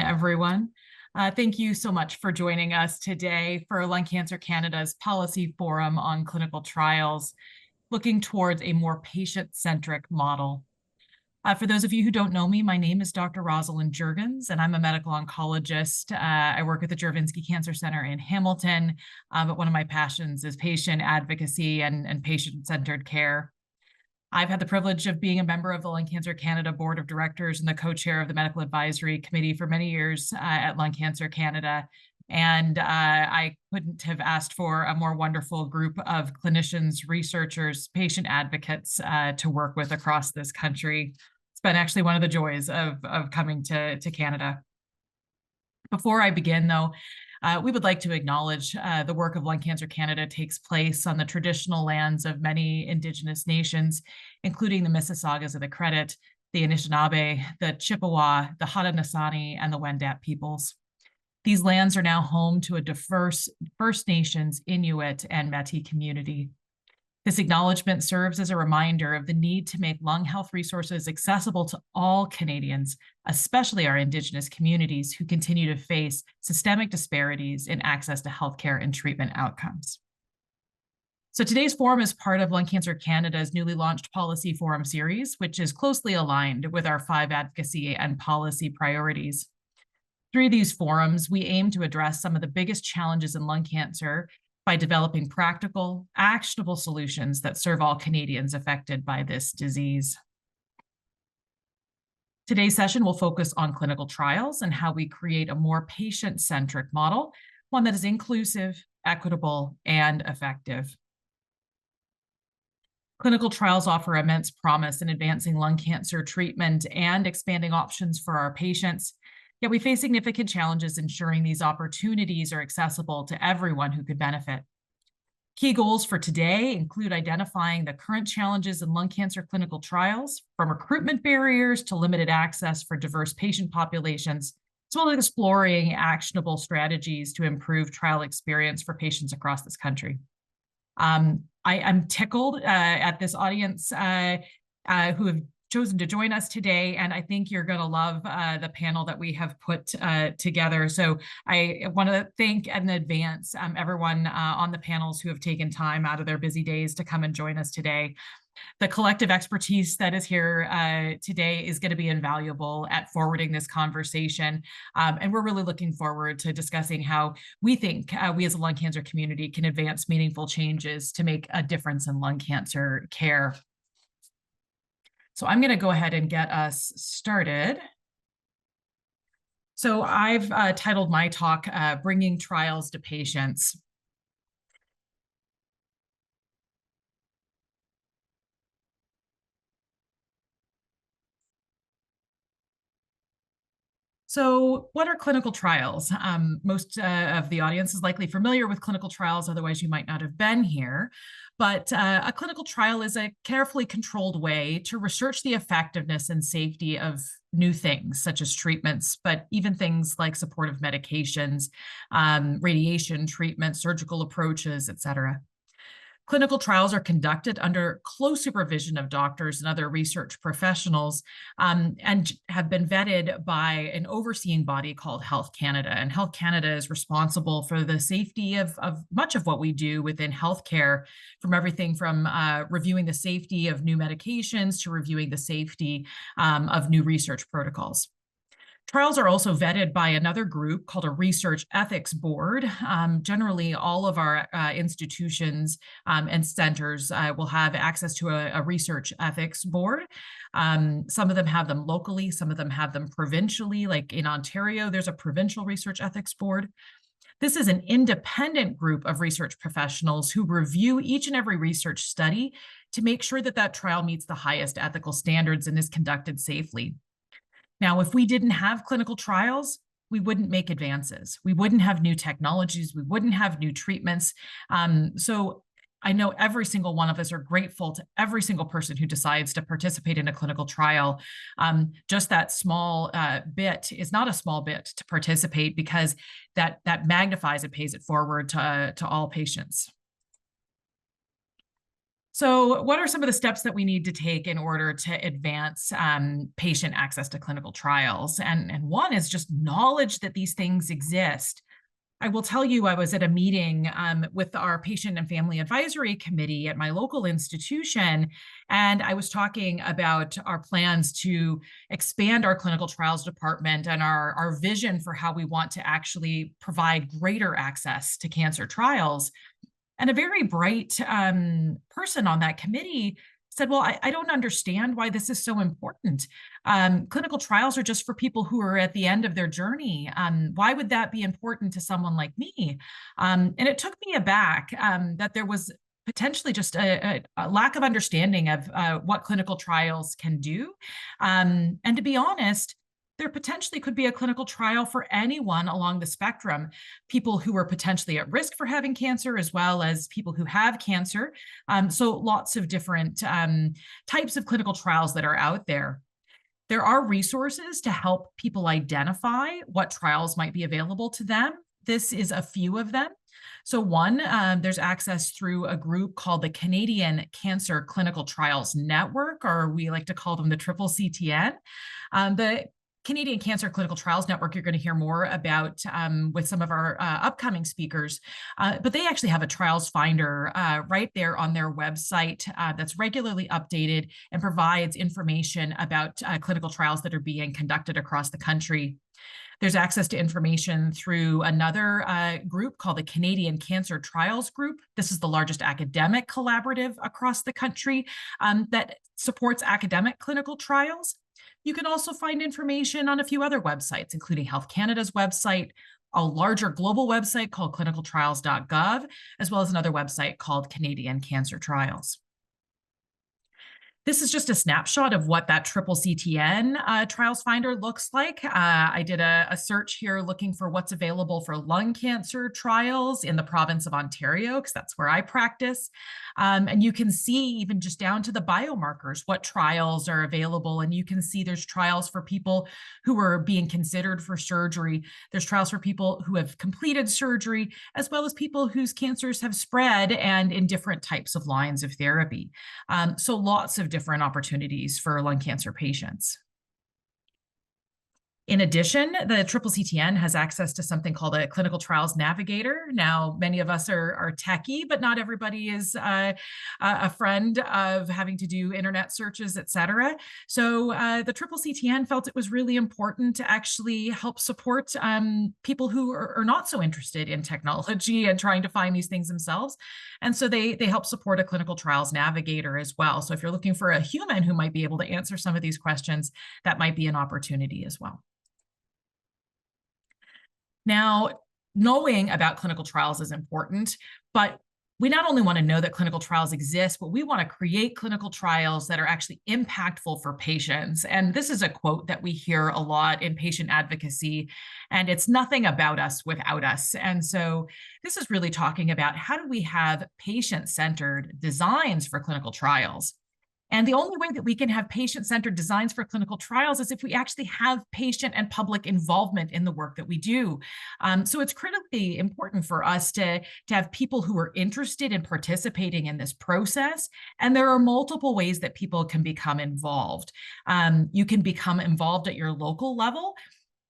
everyone. Thank you so much for joining us today for Lung Cancer Canada's Policy Forum on Clinical Trials, looking towards a more patient-centric model. For those of you who don't know me, my name is Dr. Rosalyn Juergens, and I'm a medical oncologist. I work at the Juravinski Cancer Center in Hamilton, but one of my passions is patient advocacy and patient-centered care. I've had the privilege of being a member of the Lung Cancer Canada Board of Directors and the co-chair of the Medical Advisory Committee for many years at Lung Cancer Canada. And I couldn't have asked for a more wonderful group of clinicians, researchers, patient advocates to work with across this country. It's been actually one of the joys of coming to Canada. Before I begin, though, we would like to acknowledge the work of Lung Cancer Canada takes place on the traditional lands of many Indigenous nations, including the Mississaugas of the Credit, the Anishinaabe, the Chippewa, the Haudenosaunee, and the Wendat peoples. These lands are now home to a diverse First Nations, Inuit, and Métis community. This acknowledgement serves as a reminder of the need to make lung health resources accessible to all Canadians, especially our Indigenous communities who continue to face systemic disparities in access to healthcare and treatment outcomes. So today's forum is part of Lung Cancer Canada's newly launched Policy Forum series, which is closely aligned with our 5 advocacy and policy priorities. Through these forums, we aim to address some of the biggest challenges in lung cancer by developing practical, actionable solutions that serve all Canadians affected by this disease. Today's session will focus on clinical trials and how we create a more patient-centric model, one that is inclusive, equitable, and effective. Clinical trials offer immense promise in advancing lung cancer treatment and expanding options for our patients. Yet we face significant challenges ensuring these opportunities are accessible to everyone who could benefit. Key goals for today include identifying the current challenges in lung cancer clinical trials, from recruitment barriers to limited access for diverse patient populations, as well as exploring actionable strategies to improve trial experience for patients across this country. I'm tickled at this audience who have chosen to join us today, and I think you're going to love the panel that we have put together. So I want to thank in advance everyone on the panels who have taken time out of their busy days to come and join us today. The collective expertise that is here today is going to be invaluable at forwarding this conversation, and we're really looking forward to discussing how we think we as a lung cancer community can advance meaningful changes to make a difference in lung cancer care. So I'm going to go ahead and get us started. So I've titled my talk, Bringing Trials to Patients. So what are clinical trials? Most of the audience is likely familiar with clinical trials, otherwise you might not have been here. But a clinical trial is a carefully controlled way to research the effectiveness and safety of new things, such as treatments, but even things like supportive medications, radiation treatment, surgical approaches, et cetera. Clinical trials are conducted under close supervision of doctors and other research professionals, and have been vetted by an overseeing body called Health Canada. And Health Canada is responsible for the safety of much of what we do within healthcare, from everything from reviewing the safety of new medications to reviewing the safety of new research protocols. Trials are also vetted by another group called a research ethics board. Generally, all of our institutions and centers will have access to a research ethics board. Some of them have them locally, some of them have them provincially. Like in Ontario, there's a provincial research ethics board. This is an independent group of research professionals who review each and every research study to make sure that that trial meets the highest ethical standards and is conducted safely. Now, if we didn't have clinical trials, we wouldn't make advances. We wouldn't have new technologies. We wouldn't have new treatments. So I know every single one of us are grateful to every single person who decides to participate in a clinical trial. Just that small bit is not a small bit to participate, because that magnifies and pays it forward to all patients. So what are some of the steps that we need to take in order to advance patient access to clinical trials? And one is just knowledge that these things exist. I will tell you, I was at a meeting with our Patient and Family Advisory Committee at my local institution, and I was talking about our plans to expand our clinical trials department and our vision for how we want to actually provide greater access to cancer trials. And a very bright person on that committee said, well, I don't understand why this is so important. Clinical trials are just for people who are at the end of their journey. Why would that be important to someone like me? And it took me aback that there was potentially just a lack of understanding of what clinical trials can do. And to be honest, there potentially could be a clinical trial for anyone along the spectrum, people who are potentially at risk for having cancer, as well as people who have cancer. So lots of different types of clinical trials that are out there. There are resources to help people identify what trials might be available to them. This is a few of them. So one, there's access through a group called the Canadian Cancer Clinical Trials Network, or we like to call them the Triple CTN. The Canadian Cancer Clinical Trials Network, you're going to hear more about with some of our upcoming speakers, but they actually have a trials finder right there on their website that's regularly updated and provides information about clinical trials that are being conducted across the country. There's access to information through another group called the Canadian Cancer Trials Group. This is the largest academic collaborative across the country that supports academic clinical trials. You can also find information on a few other websites, including Health Canada's website, a larger global website called clinicaltrials.gov, as well as another website called Canadian Cancer Trials. This is just a snapshot of what that Triple CTN Trials Finder looks like. I did a search here looking for what's available for lung cancer trials in the province of Ontario, because that's where I practice. And you can see even just down to the biomarkers, what trials are available. And you can see there's trials for people who are being considered for surgery. There's trials for people who have completed surgery, as well as people whose cancers have spread and in different types of lines of therapy. So lots of different opportunities for lung cancer patients. In addition, the Triple CTN has access to something called a clinical trials navigator. Now, many of us are techie, but not everybody is a friend of having to do internet searches, et cetera. So the Triple CTN felt it was really important to actually help support people who are not so interested in technology and trying to find these things themselves. And so they help support a clinical trials navigator as well. So if you're looking for a human who might be able to answer some of these questions, that might be an opportunity as well. Now, knowing about clinical trials is important, but we not only want to know that clinical trials exist, but we want to create clinical trials that are actually impactful for patients. And this is a quote that we hear a lot in patient advocacy, and it's nothing about us without us. And so this is really talking about how do we have patient-centered designs for clinical trials. And the only way that we can have patient-centered designs for clinical trials is if we actually have patient and public involvement in the work that we do. So it's critically important for us to have people who are interested in participating in this process. And there are multiple ways that people can become involved. You can become involved at your local level.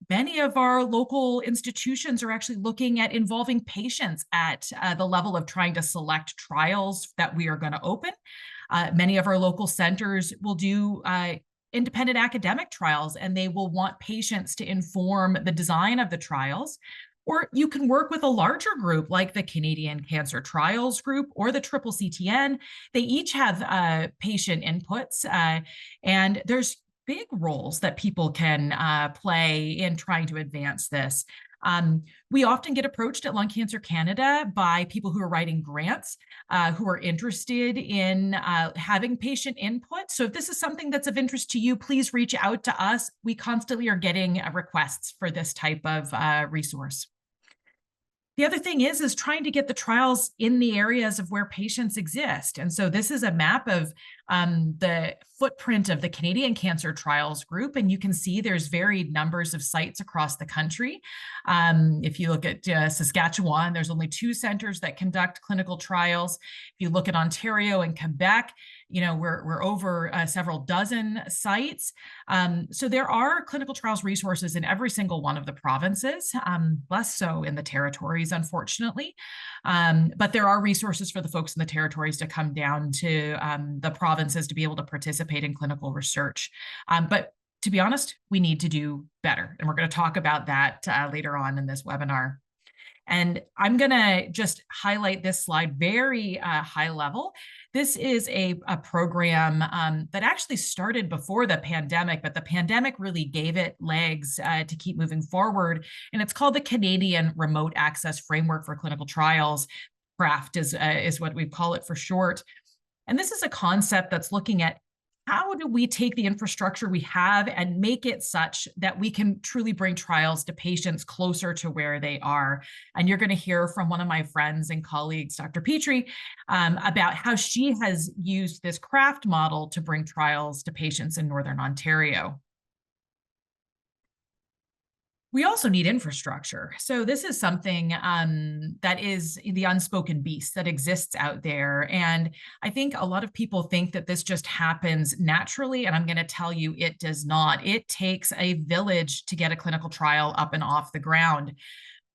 Many of our local institutions are actually looking at involving patients at the level of trying to select trials that we are going to open. Many of our local centers will do independent academic trials, and they will want patients to inform the design of the trials. Or you can work with a larger group like the Canadian Cancer Trials Group or the Triple CTN. They each have patient inputs, and there's big roles that people can play in trying to advance this. We often get approached at Lung Cancer Canada by people who are writing grants, who are interested in having patient input. So if this is something that's of interest to you, please reach out to us. We constantly are getting requests for this type of resource. The other thing is trying to get the trials in the areas of where patients exist. And so this is a map of the footprint of the Canadian Cancer Trials Group, and you can see there's varied numbers of sites across the country. If you look at Saskatchewan, there's only 2 centers that conduct clinical trials. If you look at Ontario and Quebec, you know, we're over several dozen sites. So there are clinical trials resources in every single one of the provinces, less so in the territories, unfortunately. But there are resources for the folks in the territories to come down to the provinces to be able to participate in clinical research. But to be honest, we need to do better. And we're going to talk about that later on in this webinar. And I'm going to just highlight this slide very high level. This is a program that actually started before the pandemic, but the pandemic really gave it legs to keep moving forward. And it's called the Canadian Remote Access Framework for Clinical Trials. CRAFT is what we call it for short. And this is a concept that's looking at how do we take the infrastructure we have and make it such that we can truly bring trials to patients closer to where they are? And you're going to hear from one of my friends and colleagues, Dr. Pitre, about how she has used this CRAFT model to bring trials to patients in Northern Ontario. We also need infrastructure. So this is something that is the unspoken beast that exists out there. And I think a lot of people think that this just happens naturally. And I'm going to tell you it does not. It takes a village to get a clinical trial up and off the ground.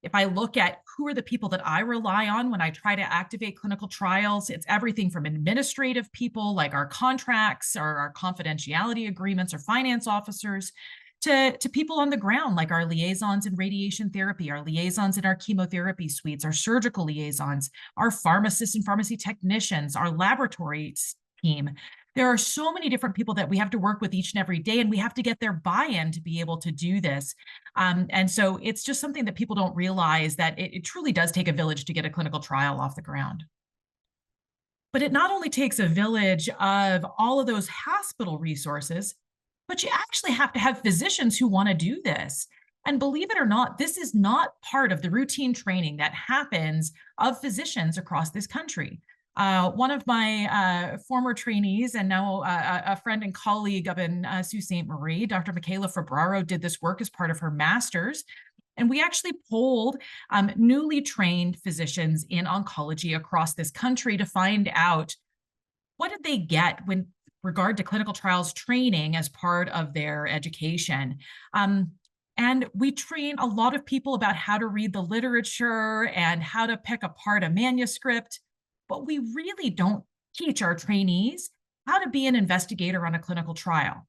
If I look at who are the people that I rely on when I try to activate clinical trials, it's everything from administrative people like our contracts or our confidentiality agreements or finance officers, to people on the ground, like our liaisons in radiation therapy, our liaisons in our chemotherapy suites, our surgical liaisons, our pharmacists and pharmacy technicians, our laboratory team. There are so many different people that we have to work with each and every day, and we have to get their buy-in to be able to do this. And so it's just something that people don't realize, that it truly does take a village to get a clinical trial off the ground. But it not only takes a village of all of those hospital resources, but you actually have to have physicians who want to do this. And believe it or not, this is not part of the routine training that happens of physicians across this country. One of my former trainees and now a friend and colleague up in Sault Ste. Marie, Dr. Michaela Febraro, did this work as part of her master's. And we actually polled newly trained physicians in oncology across this country to find out what did they get when regard to clinical trials training as part of their education. And we train a lot of people about how to read the literature and how to pick apart a manuscript, but we really don't teach our trainees how to be an investigator on a clinical trial.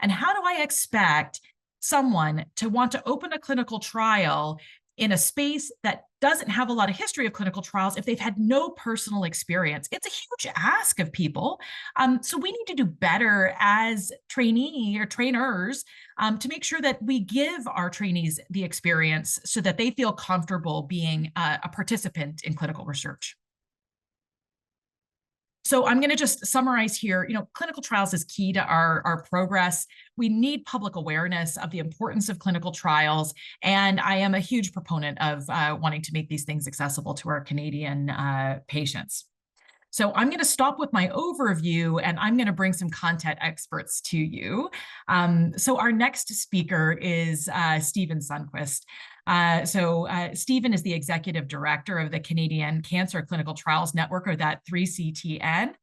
And how do I expect someone to want to open a clinical trial in a space that doesn't have a lot of history of clinical trials if they've had no personal experience? It's a huge ask of people. So we need to do better as trainee or trainers to make sure that we give our trainees the experience so that they feel comfortable being a participant in clinical research. So I'm going to just summarize here, clinical trials is key to our progress. We need public awareness of the importance of clinical trials. And I am a huge proponent of wanting to make these things accessible to our Canadian patients. So I'm going to stop with my overview and I'm going to bring some content experts to you. So our next speaker is Stephen Sundquist. Stephen is the Executive Director of the Canadian Cancer Clinical Trials Network, or that 3CTN.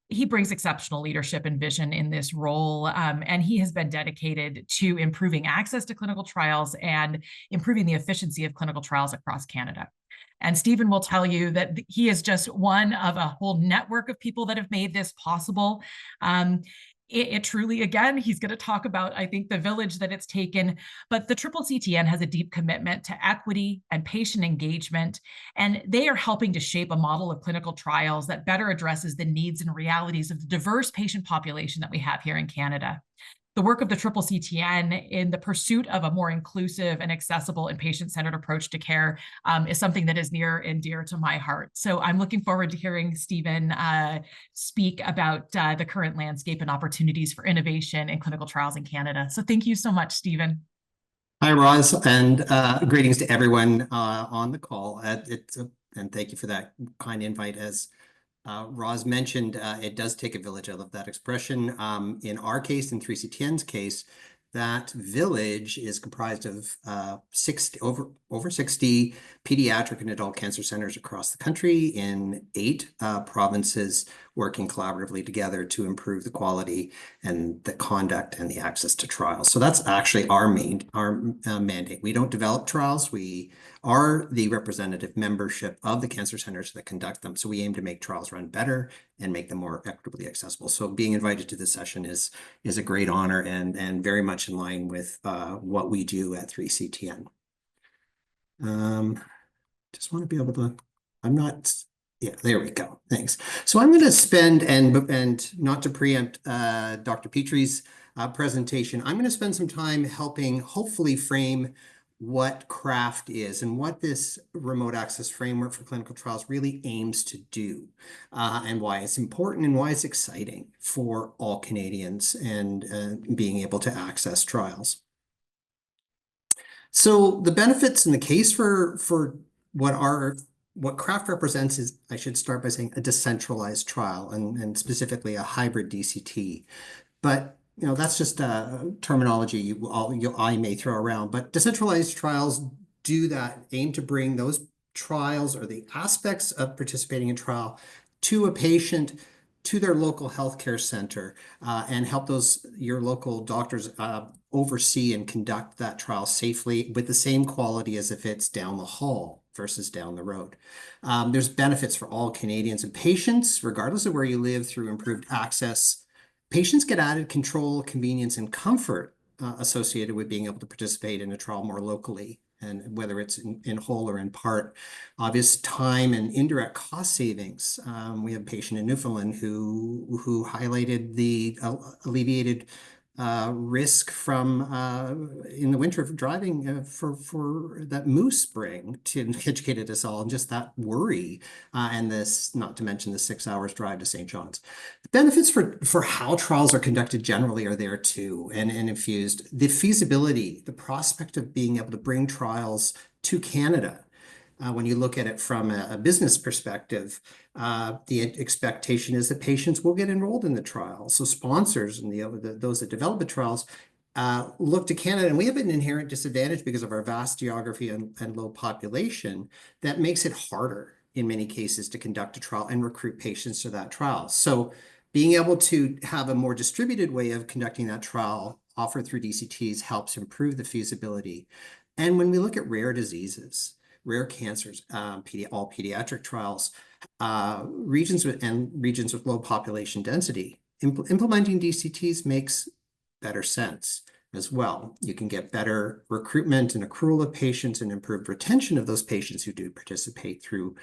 He brings exceptional leadership and vision in this role, and he has been dedicated to improving access to clinical trials and improving the efficiency of clinical trials across Canada. And Stephen will tell you that he is just one of a whole network of people that have made this possible. It truly, again, he's going to talk about, I think, the village that it's taken, but the CCCTN has a deep commitment to equity and patient engagement, and they are helping to shape a model of clinical trials that better addresses the needs and realities of the diverse patient population that we have here in Canada. The work of the CCCTN in the pursuit of a more inclusive and accessible and patient-centered approach to care is something that is near and dear to my heart. So I'm looking forward to hearing Stephen speak about the current landscape and opportunities for innovation in clinical trials in Canada. So thank you so much, Stephen. Hi, Roz, and greetings to everyone on the call. And thank you for that kind invite. As Roz mentioned, it does take a village. I love that expression. In our case, in 3CTN's case, that village is comprised of 60, over 60 pediatric and adult cancer centers across the country in 8 provinces, working collaboratively together to improve the quality and the conduct and the access to trials. So that's actually our mandate. We don't develop trials. We are the representative membership of the cancer centers that conduct them. So we aim to make trials run better and make them more equitably accessible. So being invited to this session is a great honor and very much in line with what we do at 3CTN. Just want to be able to, I'm not, yeah, there we go. Thanks. So I'm going to spend, and not to preempt Dr. Pitre's presentation, I'm going to spend some time helping hopefully frame what CRAFT is and what this remote access framework for clinical trials really aims to do, and why it's important and why it's exciting for all Canadians and being able to access trials. So the benefits in the case for what CRAFT represents is, I should start by saying, a decentralized trial and specifically a hybrid DCT. But that's just terminology I may throw around. But decentralized trials do that, aim to bring those trials or the aspects of participating in trial to a patient, to their local healthcare center, and help your local doctors oversee and conduct that trial safely with the same quality as if it's down the hall versus down the road. There's benefits for all Canadians and patients, regardless of where you live, through improved access. Patients get added control, convenience, and comfort associated with being able to participate in a trial more locally, and whether it's in whole or in part. Obvious time and indirect cost savings. We have a patient in Newfoundland who highlighted the alleviated risk from in the winter of driving for that moose bring, to educated us all, and just that worry, and this, not to mention the 6 hours drive to St. John's. The benefits for how trials are conducted generally are there too, and infused. The feasibility, the prospect of being able to bring trials to Canada. When you look at it from a business perspective, the expectation is that patients will get enrolled in the trial. So sponsors and those that develop the trials look to Canada, and we have an inherent disadvantage because of our vast geography and low population that makes it harder in many cases to conduct a trial and recruit patients to that trial. So being able to have a more distributed way of conducting that trial offered through DCTs helps improve the feasibility. And when we look at rare diseases, rare cancers, all pediatric trials, regions with low population density, implementing DCTs makes better sense as well. You can get better recruitment and accrual of patients and improved retention of those patients who do participate through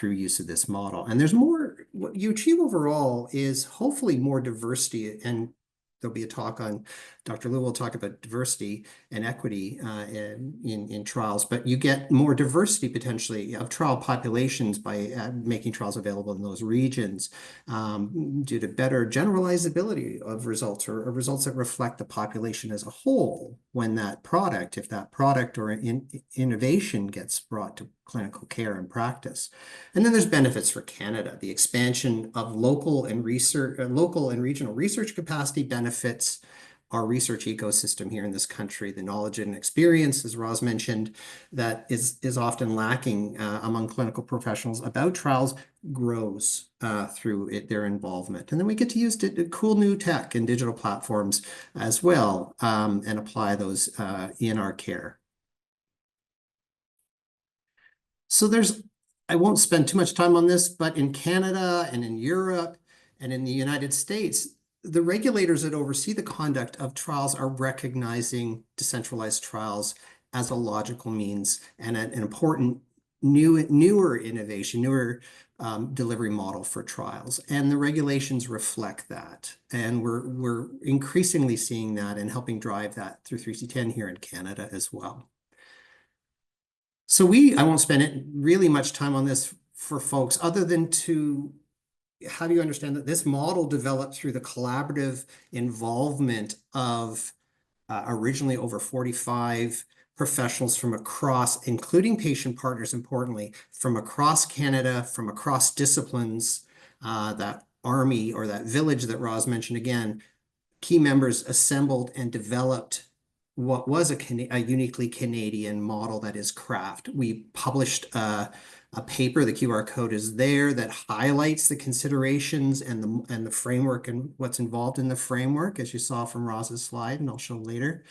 use of this model. And there's more. What you achieve overall is hopefully more diversity, and there'll be a talk on, Dr. Liu will talk about diversity and equity in trials, but you get more diversity potentially of trial populations by making trials available in those regions, due to better generalizability of results, or results that reflect the population as a whole when that product, if that product or innovation gets brought to clinical care and practice. And then there's benefits for Canada. The expansion of local and regional research capacity benefits our research ecosystem here in this country. The knowledge and experience, as Roz mentioned, that is often lacking among clinical professionals about trials grows through their involvement. And then we get to use cool new tech and digital platforms as well, and apply those in our care. So I won't spend too much time on this, but in Canada and in Europe and in the United States, the regulators that oversee the conduct of trials are recognizing decentralized trials as a logical means and an important newer innovation, newer delivery model for trials. And the regulations reflect that. And we're increasingly seeing that and helping drive that through 3C10 here in Canada as well. So I won't spend really much time on this for folks, other than how do you understand that this model developed through the collaborative involvement of originally over 45 professionals from across, including patient partners, importantly, from across Canada, from across disciplines, that army or that village that Roz mentioned again, key members assembled and developed what was a uniquely Canadian model that is craft. We published a paper, the QR code is there, that highlights the considerations and the framework and what's involved in the framework, as you saw from Roz's slide, and I'll show later.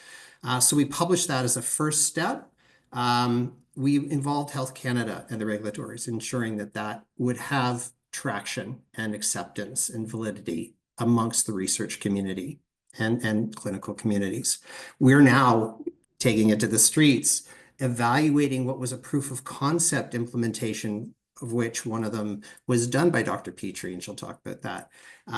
So we published that as a first step. We involved Health Canada and the regulators, ensuring that that would have traction and acceptance and validity amongst the research community and clinical communities. We're now taking it to the streets, evaluating what was a proof of concept implementation, of which one of them was done by Dr. Pitre, and she'll talk about that.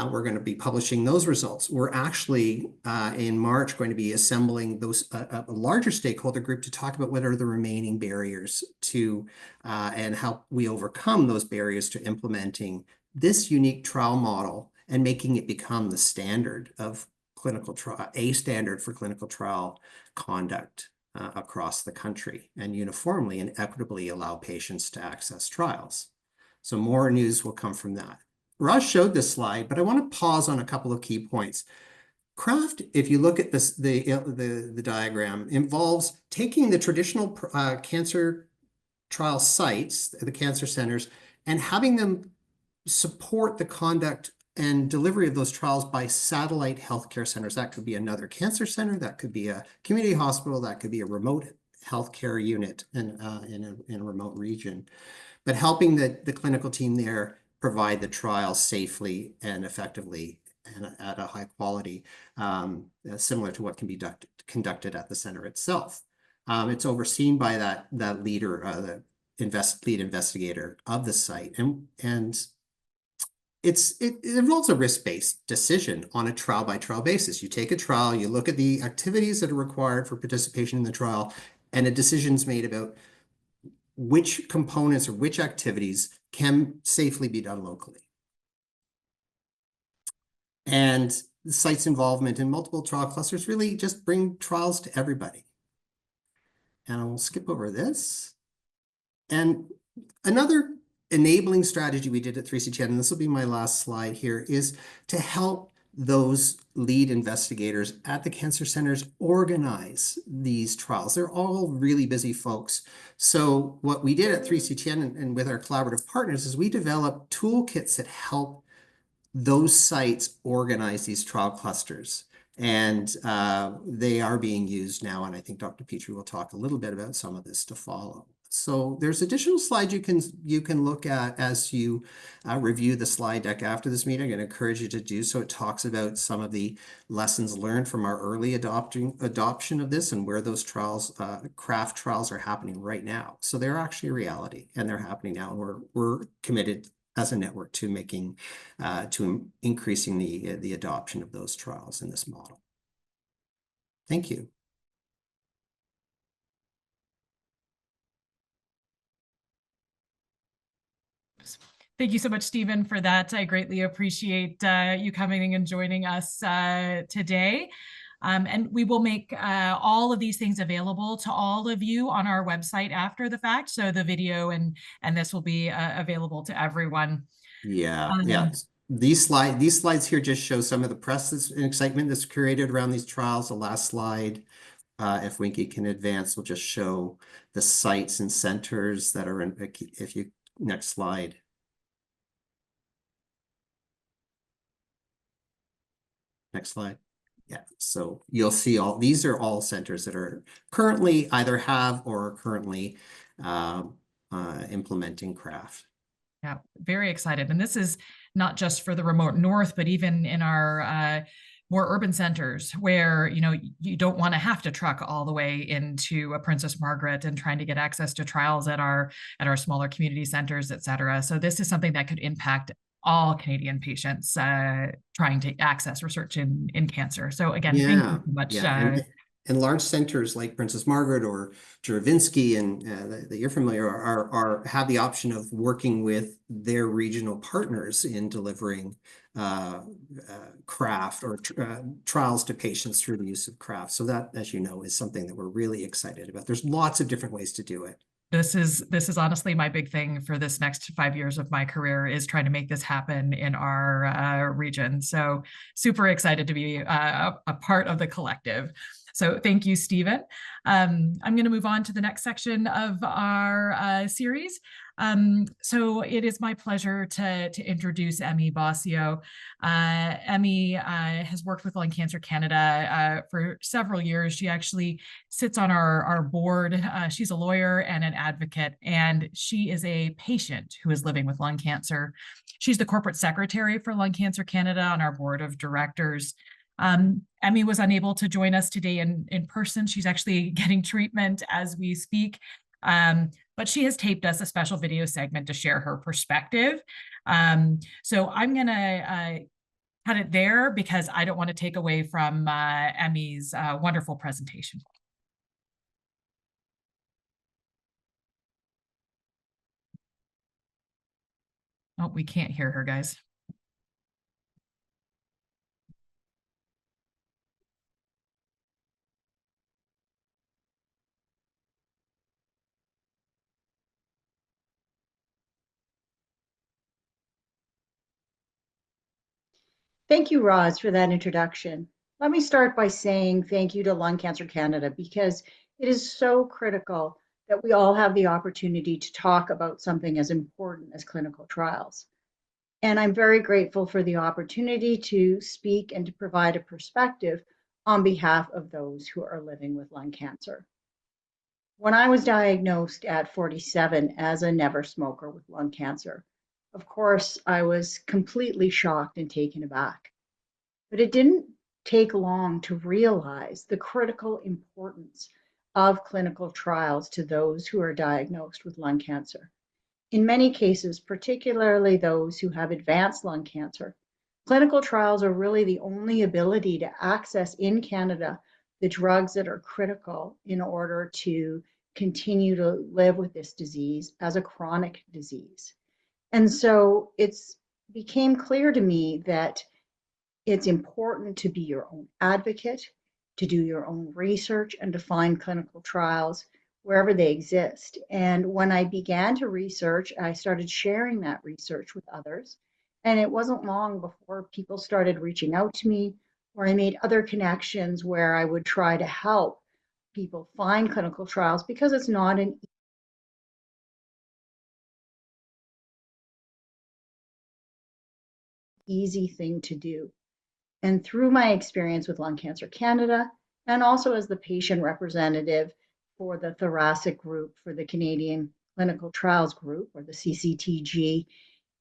We're going to be publishing those results. We're actually, in March, going to be assembling a larger stakeholder group to talk about what are the remaining barriers to, and how we overcome those barriers to implementing this unique trial model and making it become the standard of clinical trial, a standard for clinical trial conduct across the country, and uniformly and equitably allow patients to access trials. So more news will come from that. Roz showed this slide, but I want to pause on a couple of key points. Craft, if you look at this, the diagram, involves taking the traditional cancer trial sites, the cancer centers, and having them support the conduct and delivery of those trials by satellite healthcare centers. That could be another cancer center, that could be a community hospital, that could be a remote healthcare unit in a remote region. But helping the clinical team there provide the trials safely and effectively and at a high quality, similar to what can be conducted at the center itself. It's overseen by that leader, lead investigator of the site, and it involves a risk-based decision on a trial-by-trial basis. You take a trial, you look at the activities that are required for participation in the trial, and a decision's made about which components or which activities can safely be done locally. And the site's involvement in multiple trial clusters really just bring trials to everybody. And I will skip over this. And another enabling strategy we did at 3CTN, and this will be my last slide here, is to help those lead investigators at the cancer centers organize these trials. They're all really busy folks. So what we did at 3CTN and with our collaborative partners is we developed toolkits that help those sites organize these trial clusters. And they are being used now, and I think Dr. Pitre will talk a little bit about some of this to follow. So there's additional slides you can look at as you review the slide deck after this meeting. I'm going to encourage you to do so. It talks about some of the lessons learned from our early adoption of this and where those trials, craft trials, are happening right now. So they're actually a reality, and they're happening now. And we're committed as a network to making, to increasing the adoption of those trials in this model. Thank you. Thank you so much, Stephen, for that. I greatly appreciate you coming and joining us today. And we will make all of these things available to all of you on our website after the fact. So the video and this will be available to everyone. Yeah, yeah. These slides here just show some of the press and excitement that's created around these trials. The last slide, if Winky can advance, will just show the sites and centers that are in. If you next slide. Next slide. Yeah, so you'll see these are all centers that are currently either have or are currently implementing craft. Yeah, very excited. And this is not just for the remote north, but even in our more urban centers where, you don't want to have to truck all the way into a Princess Margaret and trying to get access to trials at our smaller community centers, et cetera. So this is something that could impact all Canadian patients trying to access research in cancer. So again, thank you so much. And large centers like Princess Margaret or Juravinski and that you're familiar have the option of working with their regional partners in delivering craft or trials to patients through the use of craft. So that, as you know, is something that we're really excited about. There's lots of different ways to do it. This is honestly my big thing for this next 5 years of my career, is trying to make this happen in our region. So super excited to be a part of the collective. So thank you, Stephen. I'm going to move on to the next section of our series. So it is my pleasure to introduce Emi Bossio. Emi has worked with Lung Cancer Canada for several years. She actually sits on our board. She's a lawyer and an advocate, and she is a patient who is living with lung cancer. She's the corporate secretary for Lung Cancer Canada on our board of directors. Emi was unable to join us today in person. She's actually getting treatment as we speak. But she has taped us a special video segment to share her perspective. So I'm going to cut it there because I don't want to take away from Emi's wonderful presentation. Oh, we can't hear her, guys. Thank you, Roz, for that introduction. Let me start by saying thank you to Lung Cancer Canada, because it is so critical that we all have the opportunity to talk about something as important as clinical trials. And I'm very grateful for the opportunity to speak and to provide a perspective on behalf of those who are living with lung cancer. When I was diagnosed at 47 as a never smoker with lung cancer, of course, I was completely shocked and taken aback. But it didn't take long to realize the critical importance of clinical trials to those who are diagnosed with lung cancer. In many cases, particularly those who have advanced lung cancer, clinical trials are really the only ability to access in Canada the drugs that are critical in order to continue to live with this disease as a chronic disease. And so it's became clear to me that it's important to be your own advocate, to do your own research, and to find clinical trials wherever they exist. And when I began to research, I started sharing that research with others. And it wasn't long before people started reaching out to me, or I made other connections where I would try to help people find clinical trials, because it's not an easy thing to do. And through my experience with Lung Cancer Canada, and also as the patient representative for the thoracic group for the Canadian Clinical Trials Group, or the CCTG,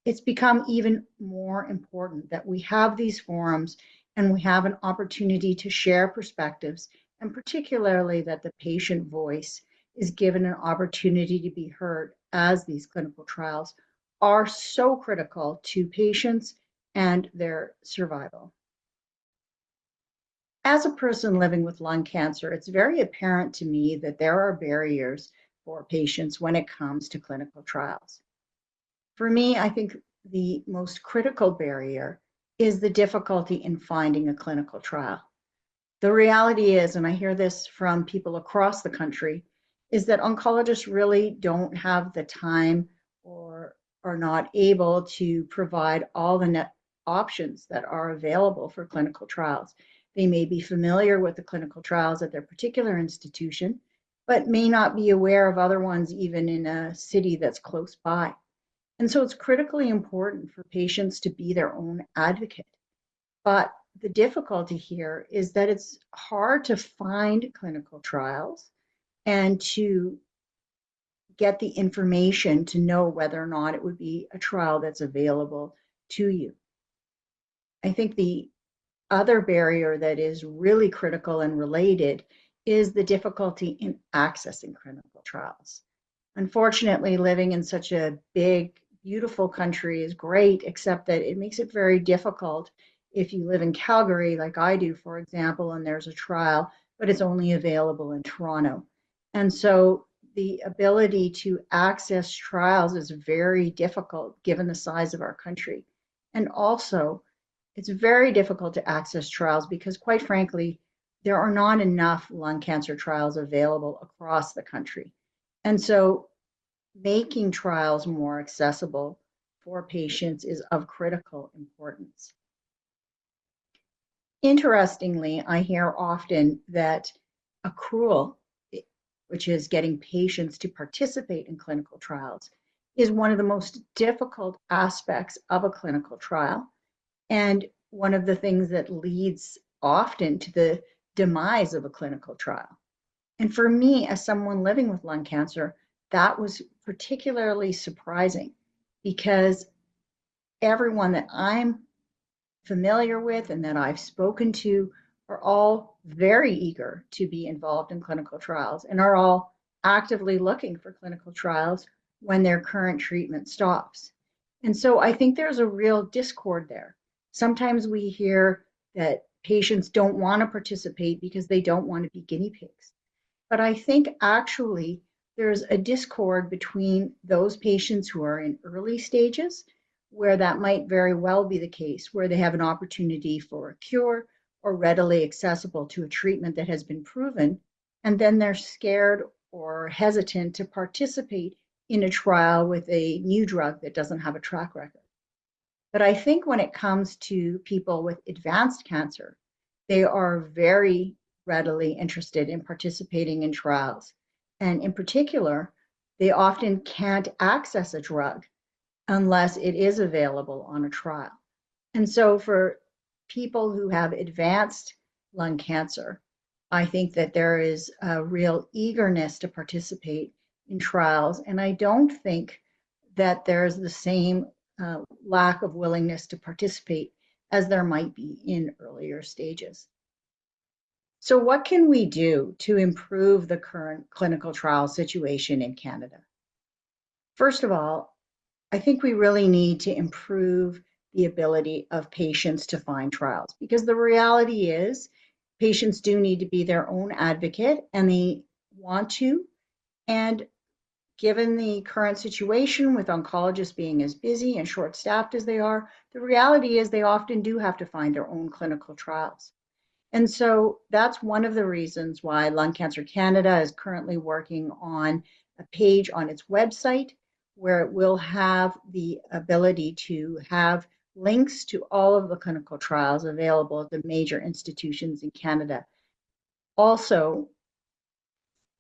it's become even more important that we have these forums and we have an opportunity to share perspectives, and particularly that the patient voice is given an opportunity to be heard, as these clinical trials are so critical to patients and their survival. As a person living with lung cancer, it's very apparent to me that there are barriers for patients when it comes to clinical trials. For me, I think the most critical barrier is the difficulty in finding a clinical trial. The reality is, and I hear this from people across the country, is that oncologists really don't have the time or are not able to provide all the options that are available for clinical trials. They may be familiar with the clinical trials at their particular institution, but may not be aware of other ones even in a city that's close by. And so it's critically important for patients to be their own advocate. But the difficulty here is that it's hard to find clinical trials and to get the information to know whether or not it would be a trial that's available to you. I think the other barrier that is really critical and related is the difficulty in accessing clinical trials. Unfortunately, living in such a big, beautiful country is great, except that it makes it very difficult if you live in Calgary, like I do, for example, and there's a trial but it's only available in Toronto. And so the ability to access trials is very difficult given the size of our country. And also, it's very difficult to access trials because, quite frankly, there are not enough lung cancer trials available across the country. And so making trials more accessible for patients is of critical importance. Interestingly, I hear often that accrual, which is getting patients to participate in clinical trials, is one of the most difficult aspects of a clinical trial, and one of the things that leads often to the demise of a clinical trial. And for me, as someone living with lung cancer, that was particularly surprising because everyone that I'm familiar with and that I've spoken to are all very eager to be involved in clinical trials and are all actively looking for clinical trials when their current treatment stops. And so I think there's a real discord there. Sometimes we hear that patients don't want to participate because they don't want to be guinea pigs. But I think actually there's a discord between those patients who are in early stages, where that might very well be the case, where they have an opportunity for a cure or readily accessible to a treatment that has been proven, and then they're scared or hesitant to participate in a trial with a new drug that doesn't have a track record. But I think when it comes to people with advanced cancer, they are very readily interested in participating in trials. And in particular, they often can't access a drug unless it is available on a trial. And so for people who have advanced lung cancer, I think that there is a real eagerness to participate in trials. And I don't think that there's the same lack of willingness to participate as there might be in earlier stages. So what can we do to improve the current clinical trial situation in Canada? First of all, I think we really need to improve the ability of patients to find trials, because the reality is patients do need to be their own advocate and they want to. And given the current situation with oncologists being as busy and short-staffed as they are, the reality is they often do have to find their own clinical trials. And so that's one of the reasons why Lung Cancer Canada is currently working on a page on its website where it will have the ability to have links to all of the clinical trials available at the major institutions in Canada. Also,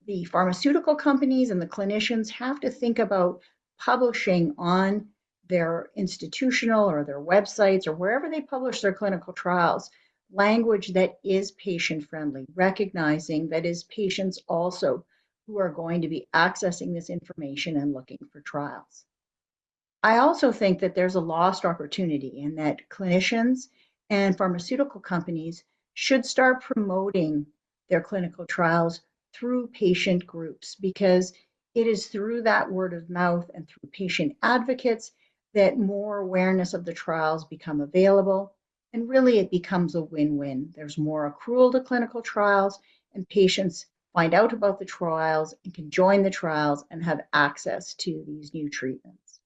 the pharmaceutical companies and the clinicians have to think about publishing on their institutional or their websites or wherever they publish their clinical trials language that is patient-friendly, recognizing that is patients also who are going to be accessing this information and looking for trials. I also think that there's a lost opportunity in that clinicians and pharmaceutical companies should start promoting their clinical trials through patient groups, because it is through that word of mouth and through patient advocates that more awareness of the trials become available. And really, it becomes a win-win. There's more accrual to clinical trials, and patients find out about the trials and can join the trials and have access to these new treatments.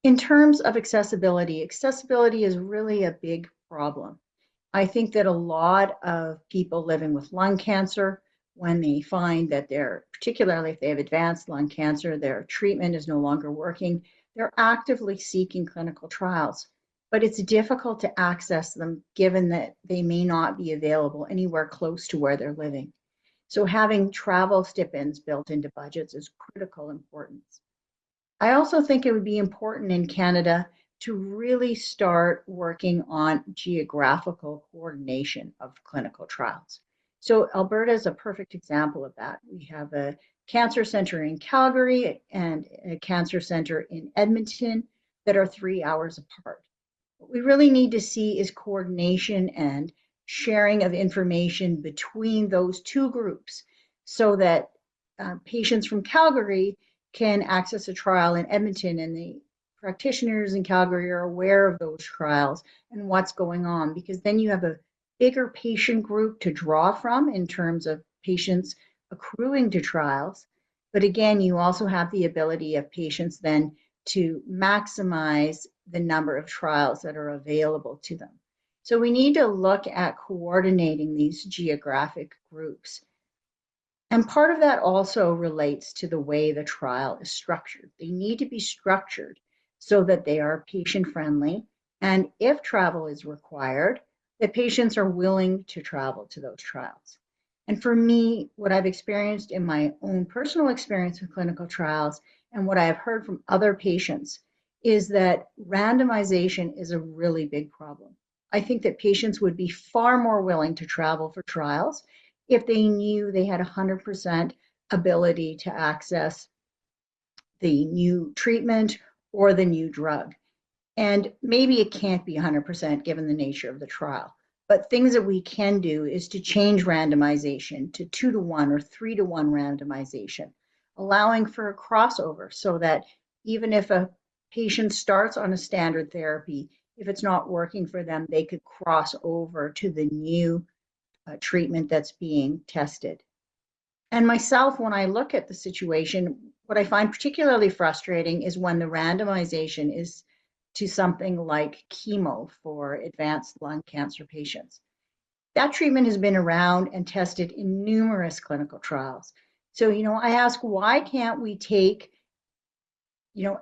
In terms of accessibility, accessibility is really a big problem. I think that a lot of people living with lung cancer, when they find that particularly if they have advanced lung cancer, their treatment is no longer working, they're actively seeking clinical trials. But it's difficult to access them given that they may not be available anywhere close to where they're living. So having travel stipends built into budgets is critical importance. I also think it would be important in Canada to really start working on geographical coordination of clinical trials. So Alberta is a perfect example of that. We have a cancer center in Calgary and a cancer center in Edmonton that are 3 hours apart. What we really need to see is coordination and sharing of information between those two groups so that patients from Calgary can access a trial in Edmonton and the practitioners in Calgary are aware of those trials and what's going on, because then you have a bigger patient group to draw from in terms of patients accruing to trials. But again, you also have the ability of patients then to maximize the number of trials that are available to them. So we need to look at coordinating these geographic groups. And part of that also relates to the way the trial is structured. They need to be structured so that they are patient friendly. And if travel is required, that patients are willing to travel to those trials. And for me, what I've experienced in my own personal experience with clinical trials and what I have heard from other patients is that randomization is a really big problem. I think that patients would be far more willing to travel for trials if they knew they had 100% ability to access the new treatment or the new drug. And maybe it can't be 100% given the nature of the trial. But things that we can do is to change randomization to 2-to-1 or 3-to-1 randomization, allowing for a crossover so that even if a patient starts on a standard therapy, if it's not working for them, they could cross over to the new treatment that's being tested. And myself, when I look at the situation, what I find particularly frustrating is when the randomization is to something like chemo for advanced lung cancer patients. That treatment has been around and tested in numerous clinical trials. So, I ask, why can't we take,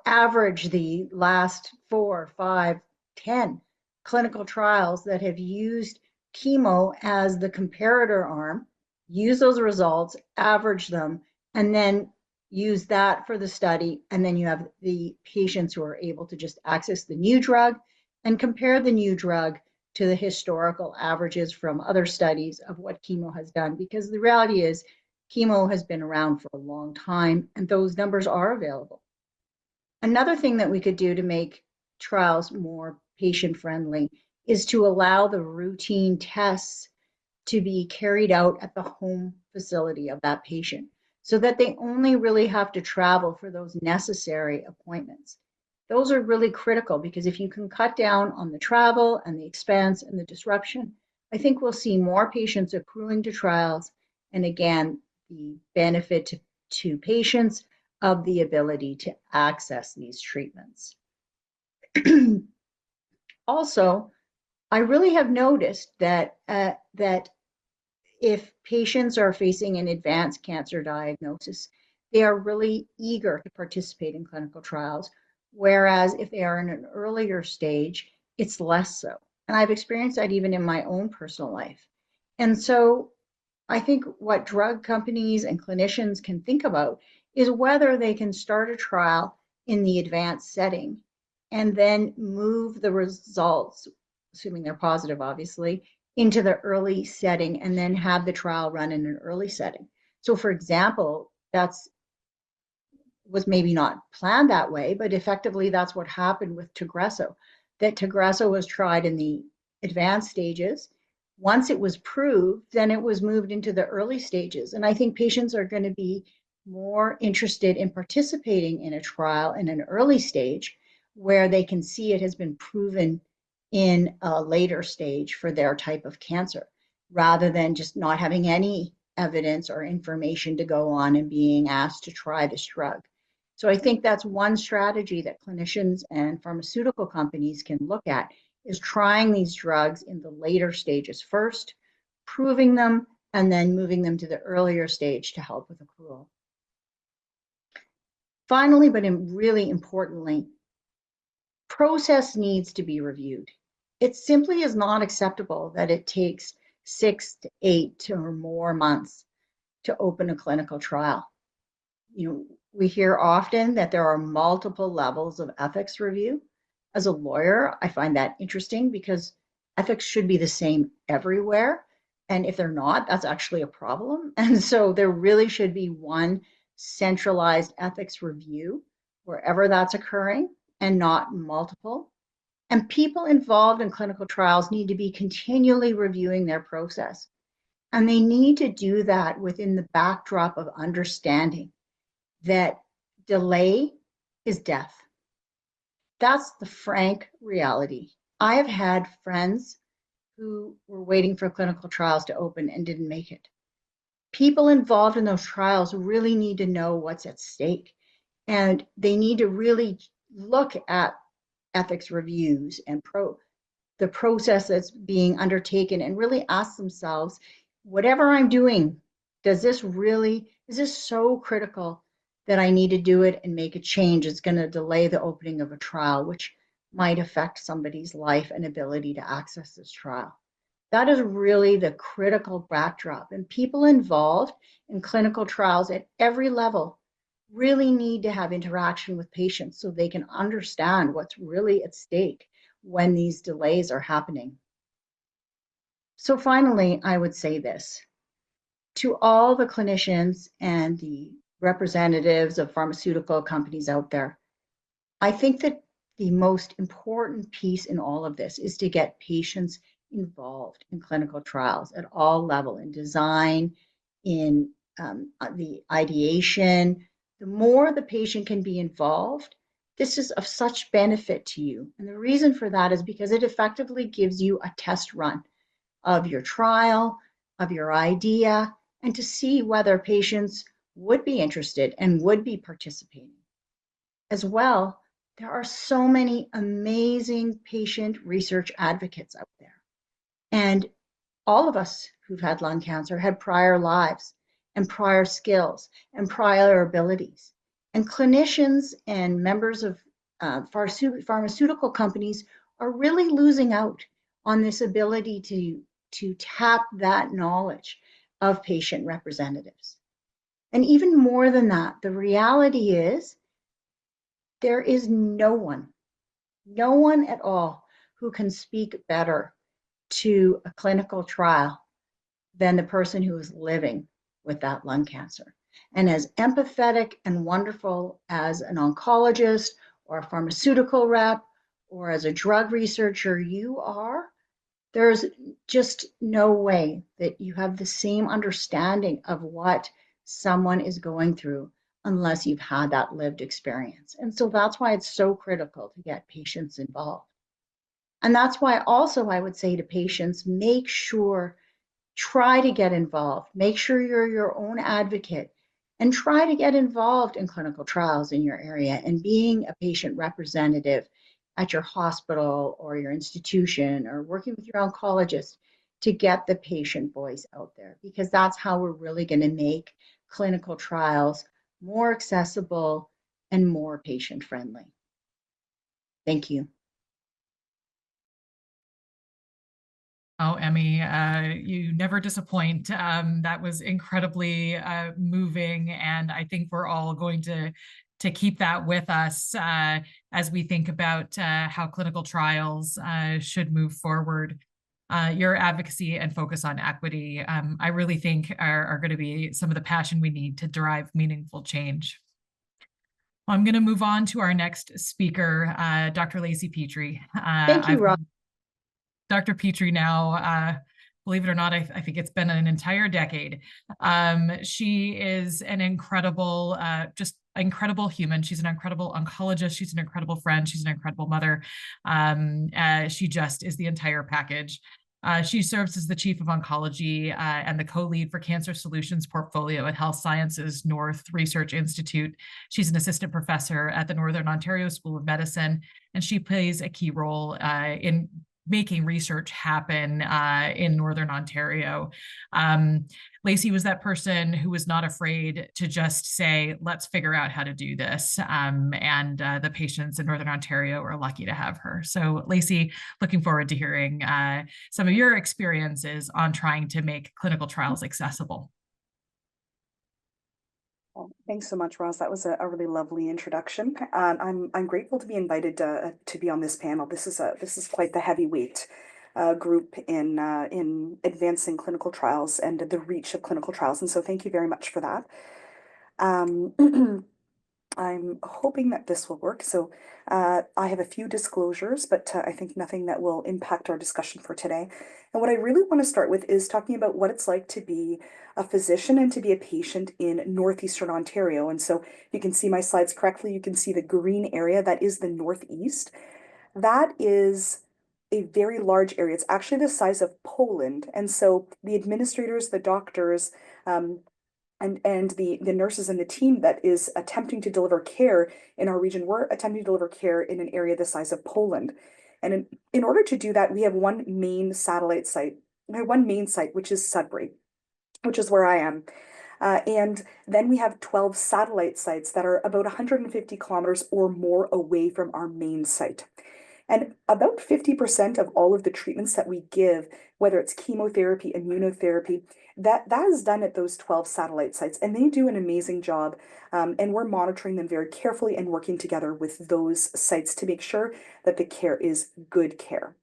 average the last 4, 5, 10 clinical trials that have used chemo as the comparator arm, use those results, average them, and then use that for the study. And then you have the patients who are able to just access the new drug and compare the new drug to the historical averages from other studies of what chemo has done. Because the reality is chemo has been around for a long time and those numbers are available. Another thing that we could do to make trials more patient-friendly is to allow the routine tests to be carried out at the home facility of that patient so that they only really have to travel for those necessary appointments. Those are really critical because if you can cut down on the travel and the expense and the disruption, I think we'll see more patients accruing to trials and again, the benefit to patients of the ability to access these treatments. Also, I really have noticed that if patients are facing an advanced cancer diagnosis, they are really eager to participate in clinical trials, whereas if they are in an earlier stage, it's less so. And I've experienced that even in my own personal life. And so I think what drug companies and clinicians can think about is whether they can start a trial in the advanced setting and then move the results, assuming they're positive, obviously, into the early setting and then have the trial run in an early setting. So for example, was maybe not planned that way, but effectively that's what happened with Tagrisso, that Tagrisso was tried in the advanced stages. Once it was proved, then it was moved into the early stages. And I think patients are going to be more interested in participating in a trial in an early stage where they can see it has been proven in a later stage for their type of cancer, rather than just not having any evidence or information to go on and being asked to try this drug. So I think that's one strategy that clinicians and pharmaceutical companies can look at, is trying these drugs in the later stages first, proving them, and then moving them to the earlier stage to help with accrual. Finally, but really importantly, process needs to be reviewed. It simply is not acceptable that it takes 6 to 8 or more months to open a clinical trial. We hear often that there are multiple levels of ethics review. As a lawyer, I find that interesting because ethics should be the same everywhere. And if they're not, that's actually a problem. And so there really should be one centralized ethics review wherever that's occurring and not multiple. And people involved in clinical trials need to be continually reviewing their process. And they need to do that within the backdrop of understanding that delay is death. That's the frank reality. I have had friends who were waiting for clinical trials to open and didn't make it. People involved in those trials really need to know what's at stake, and they need to really look at ethics reviews and the process that's being undertaken and really ask themselves, whatever I'm doing, is this so critical that I need to do it and make a change? It's going to delay the opening of a trial, which might affect somebody's life and ability to access this trial. That is really the critical backdrop. And people involved in clinical trials at every level really need to have interaction with patients so they can understand what's really at stake when these delays are happening. So finally, I would say this to all the clinicians and the representatives of pharmaceutical companies out there. I think that the most important piece in all of this is to get patients involved in clinical trials at all levels, in design, in the ideation. The more the patient can be involved, this is of such benefit to you. And the reason for that is because it effectively gives you a test run of your trial, of your idea, and to see whether patients would be interested and would be participating. As well, there are so many amazing patient research advocates out there. And all of us who've had lung cancer had prior lives and prior skills and prior abilities. And clinicians and members of pharmaceutical companies are really losing out on this ability to tap that knowledge of patient representatives. And even more than that, the reality is there is no one at all who can speak better to a clinical trial than the person who is living with that lung cancer. And as empathetic and wonderful as an oncologist or a pharmaceutical rep or as a drug researcher you are, there's just no way that you have the same understanding of what someone is going through unless you've had that lived experience. And so that's why it's so critical to get patients involved. And that's why also I would say to patients, make sure, try to get involved. Make sure you're your own advocate and try to get involved in clinical trials in your area and being a patient representative at your hospital or your institution or working with your oncologist to get the patient voice out there, because that's how we're really going to make clinical trials more accessible and more patient friendly. Thank you. Oh, Emi, you never disappoint. That was incredibly moving, and I think we're all going to keep that with us as we think about how clinical trials should move forward. Your advocacy and focus on equity, I really think are going to be some of the passion we need to drive meaningful change. I'm going to move on to our next speaker, Dr. Lacey Pitre. Thank you, Rob. Dr. Pitre now, believe it or not, I think it's been an entire decade. She is an incredible, just incredible human. She's an incredible oncologist. She's an incredible friend. She's an incredible mother. She just is the entire package. She serves as the Chief of Oncology and the co-lead for Cancer Solutions Portfolio at Health Sciences North Research Institute. She's an assistant professor at the Northern Ontario School of Medicine, and she plays a key role in making research happen in Northern Ontario. Lacey was that person who was not afraid to just say, let's figure out how to do this. And the patients in Northern Ontario are lucky to have her. So Lacey, looking forward to hearing some of your experiences on trying to make clinical trials accessible. Well, thanks so much, Roz. That was a really lovely introduction. I'm grateful to be invited to be on this panel. This is quite the heavyweight group in advancing clinical trials and the reach of clinical trials, and so thank you very much for that. I'm hoping that this will work. So I have a few disclosures, but I think nothing that will impact our discussion for today. And what I really want to start with is talking about what it's like to be a physician and to be a patient in Northeastern Ontario. And so you can see my slides correctly. You can see the green area, that is the Northeast. That is a very large area. It's actually the size of Poland. And so the administrators, the doctors, and the nurses and the team that is attempting to deliver care in our region, we're attempting to deliver care in an area the size of Poland. And in order to do that, we have one main satellite site, which is Sudbury, which is where I am. And then we have 12 satellite sites that are about 150 kilometers or more away from our main site. And about 50% of all of the treatments that we give, whether it's chemotherapy, immunotherapy, that is done at those 12 satellite sites. And they do an amazing job. And we're monitoring them very carefully and working together with those sites to make sure that the care is good care.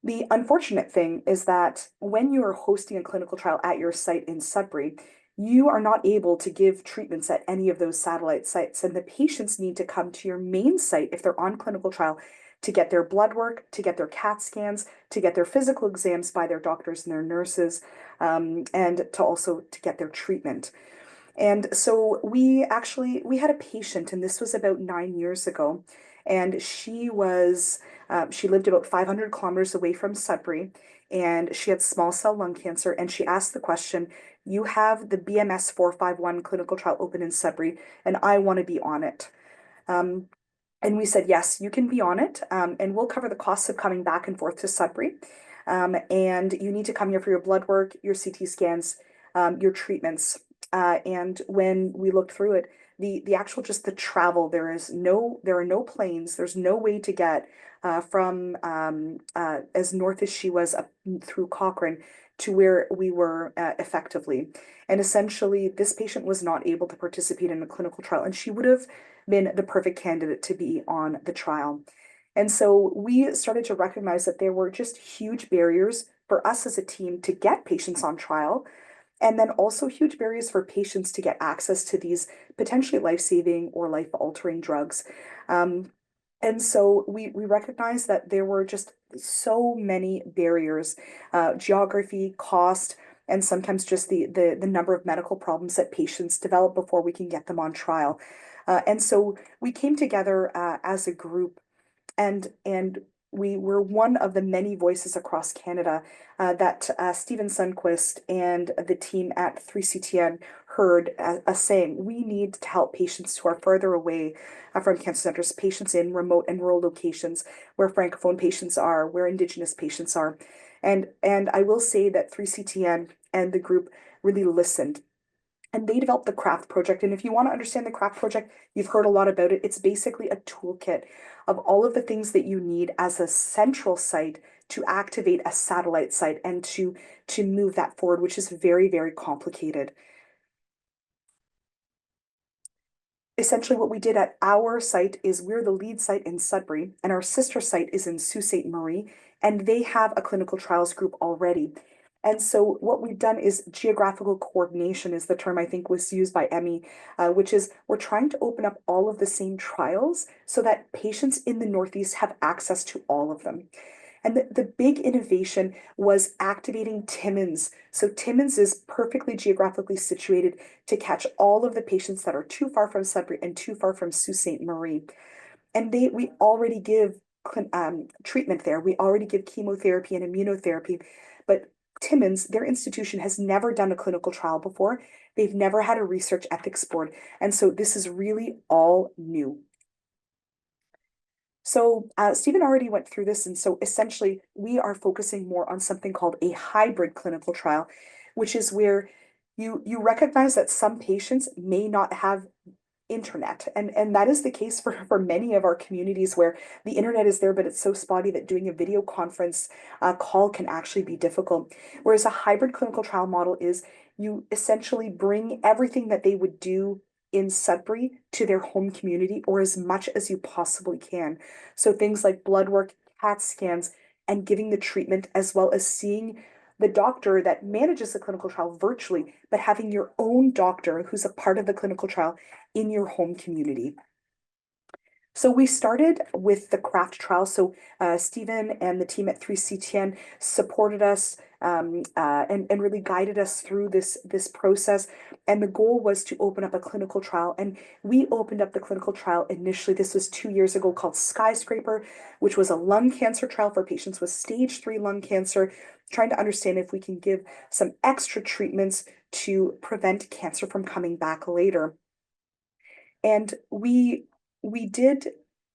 The unfortunate thing is that when you are hosting a clinical trial at your site in Sudbury, you are not able to give treatments at any of those satellite sites, and the patients need to come to your main site if they're on clinical trial to get their blood work, to get their CAT scans, to get their physical exams by their doctors and their nurses, and to get their treatment. And so we had a patient, and this was about 9 years ago, and she lived about 500 kilometers away from Sudbury, and she had small cell lung cancer, and she asked the question, you have the BMS 451 clinical trial open in Sudbury, and I want to be on it. And we said, yes, you can be on it, and we'll cover the costs of coming back and forth to Sudbury. And you need to come here for your blood work, your CT scans, your treatments. And when we looked through it, the actual just the travel, there are no planes, there's no way to get from as north as she was up through Cochrane to where we were effectively. And essentially, this patient was not able to participate in a clinical trial, and she would have been the perfect candidate to be on the trial. And so we started to recognize that there were just huge barriers for us as a team to get patients on trial, and then also huge barriers for patients to get access to these potentially life-saving or life-altering drugs. And so we recognize that there were just so many barriers, geography, cost, and sometimes just the number of medical problems that patients develop before we can get them on trial. And so we came together as a group, and we were one of the many voices across Canada that Stephen Sundquist and the team at 3CTN heard us saying, we need to help patients who are further away from cancer centers, patients in remote and rural locations where Francophone patients are, where Indigenous patients are. And I will say that 3CTN and the group really listened. And they developed the CRAFT project. And if you want to understand the CRAFT project, you've heard a lot about it. It's basically a toolkit of all of the things that you need as a central site to activate a satellite site and to move that forward, which is very, very complicated. Essentially, what we did at our site is we're the lead site in Sudbury, and our sister site is in Sault Ste. Marie, and they have a clinical trials group already. And so what we've done is geographical coordination is the term I think was used by Emi, which is we're trying to open up all of the same trials so that patients in the Northeast have access to all of them. And the big innovation was activating Timmins. So Timmins is perfectly geographically situated to catch all of the patients that are too far from Sudbury and too far from Sault Ste. Marie. And we already give treatment there. We already give chemotherapy and immunotherapy, but Timmins, their institution, has never done a clinical trial before. They've never had a research ethics board. And so this is really all new. So Stephen already went through this. And so essentially, we are focusing more on something called a hybrid clinical trial, which is where you recognize that some patients may not have internet. And that is the case for many of our communities where the internet is there, but it's so spotty that doing a video conference call can actually be difficult. Whereas a hybrid clinical trial model is you essentially bring everything that they would do in Sudbury to their home community, or as much as you possibly can. So things like blood work, CAT scans, and giving the treatment, as well as seeing the doctor that manages the clinical trial virtually, but having your own doctor who's a part of the clinical trial in your home community. So we started with the CRAFT trial. So Stephen and the team at 3CTN supported us and really guided us through this process. And the goal was to open up a clinical trial. And we opened up the clinical trial initially, this was 2 years ago, called Skyscraper, which was a lung cancer trial for patients with stage 3 lung cancer, trying to understand if we can give some extra treatments to prevent cancer from coming back later. And we did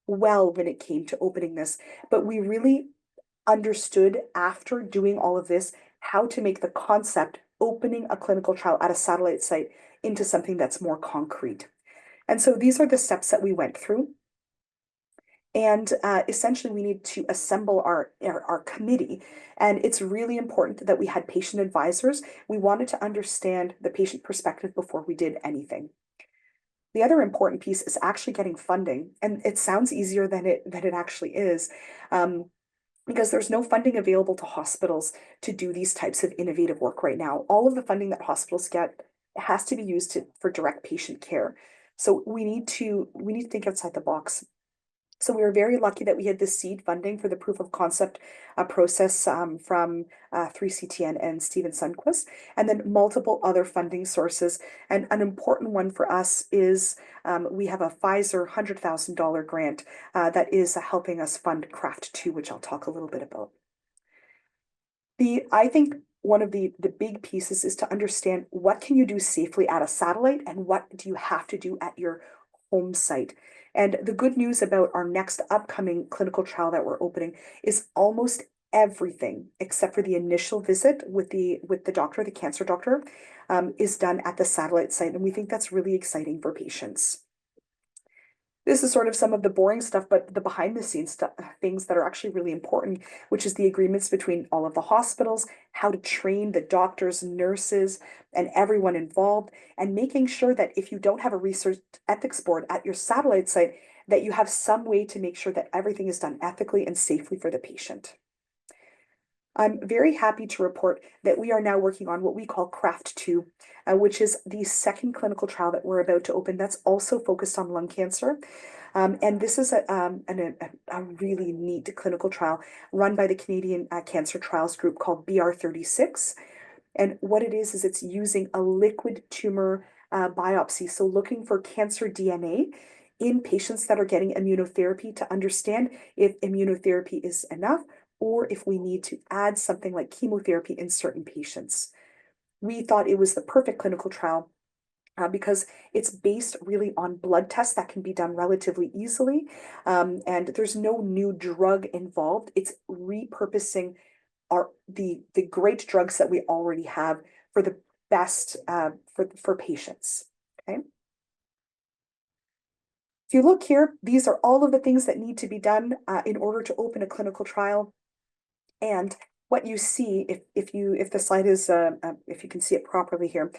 well when it came to opening this, but we really understood after doing all of this how to make the concept opening a clinical trial at a satellite site into something that's more concrete. And so these are the steps that we went through. And essentially, we need to assemble our committee. And it's really important that we had patient advisors. We wanted to understand the patient perspective before we did anything. The other important piece is actually getting funding. And it sounds easier than it actually is. Because there's no funding available to hospitals to do these types of innovative work right now. All of the funding that hospitals get has to be used for direct patient care. So we need to think outside the box. So we were very lucky that we had this seed funding for the proof of concept process from 3CTN and Stephen Sundquist, and then multiple other funding sources. And an important one for us is we have a Pfizer $100,000 grant that is helping us fund CRAFT-2, which I'll talk a little bit about. I think one of the big pieces is to understand what can you do safely at a satellite and what do you have to do at your home site. And the good news about our next upcoming clinical trial that we're opening is almost everything except for the initial visit with the doctor, the cancer doctor, is done at the satellite site. And we think that's really exciting for patients. This is sort of some of the boring stuff, but the behind the scenes stuff, things that are actually really important, which is the agreements between all of the hospitals, how to train the doctors, nurses, and everyone involved, and making sure that if you don't have a research ethics board at your satellite site, that you have some way to make sure that everything is done ethically and safely for the patient. I'm very happy to report that we are now working on what we call CRAFT-2, which is the second clinical trial that we're about to open that's also focused on lung cancer. And this is a really neat clinical trial run by the Canadian Cancer Trials Group called BR36. And what it is it's using a liquid tumor biopsy, so looking for cancer DNA in patients that are getting immunotherapy to understand if immunotherapy is enough or if we need to add something like chemotherapy in certain patients. We thought it was the perfect clinical trial because it's based really on blood tests that can be done relatively easily. And there's no new drug involved. It's repurposing the great drugs that we already have for the best for patients. Okay. If you look here, these are all of the things that need to be done in order to open a clinical trial. And what you see, if the slide is, if you can see it properly here,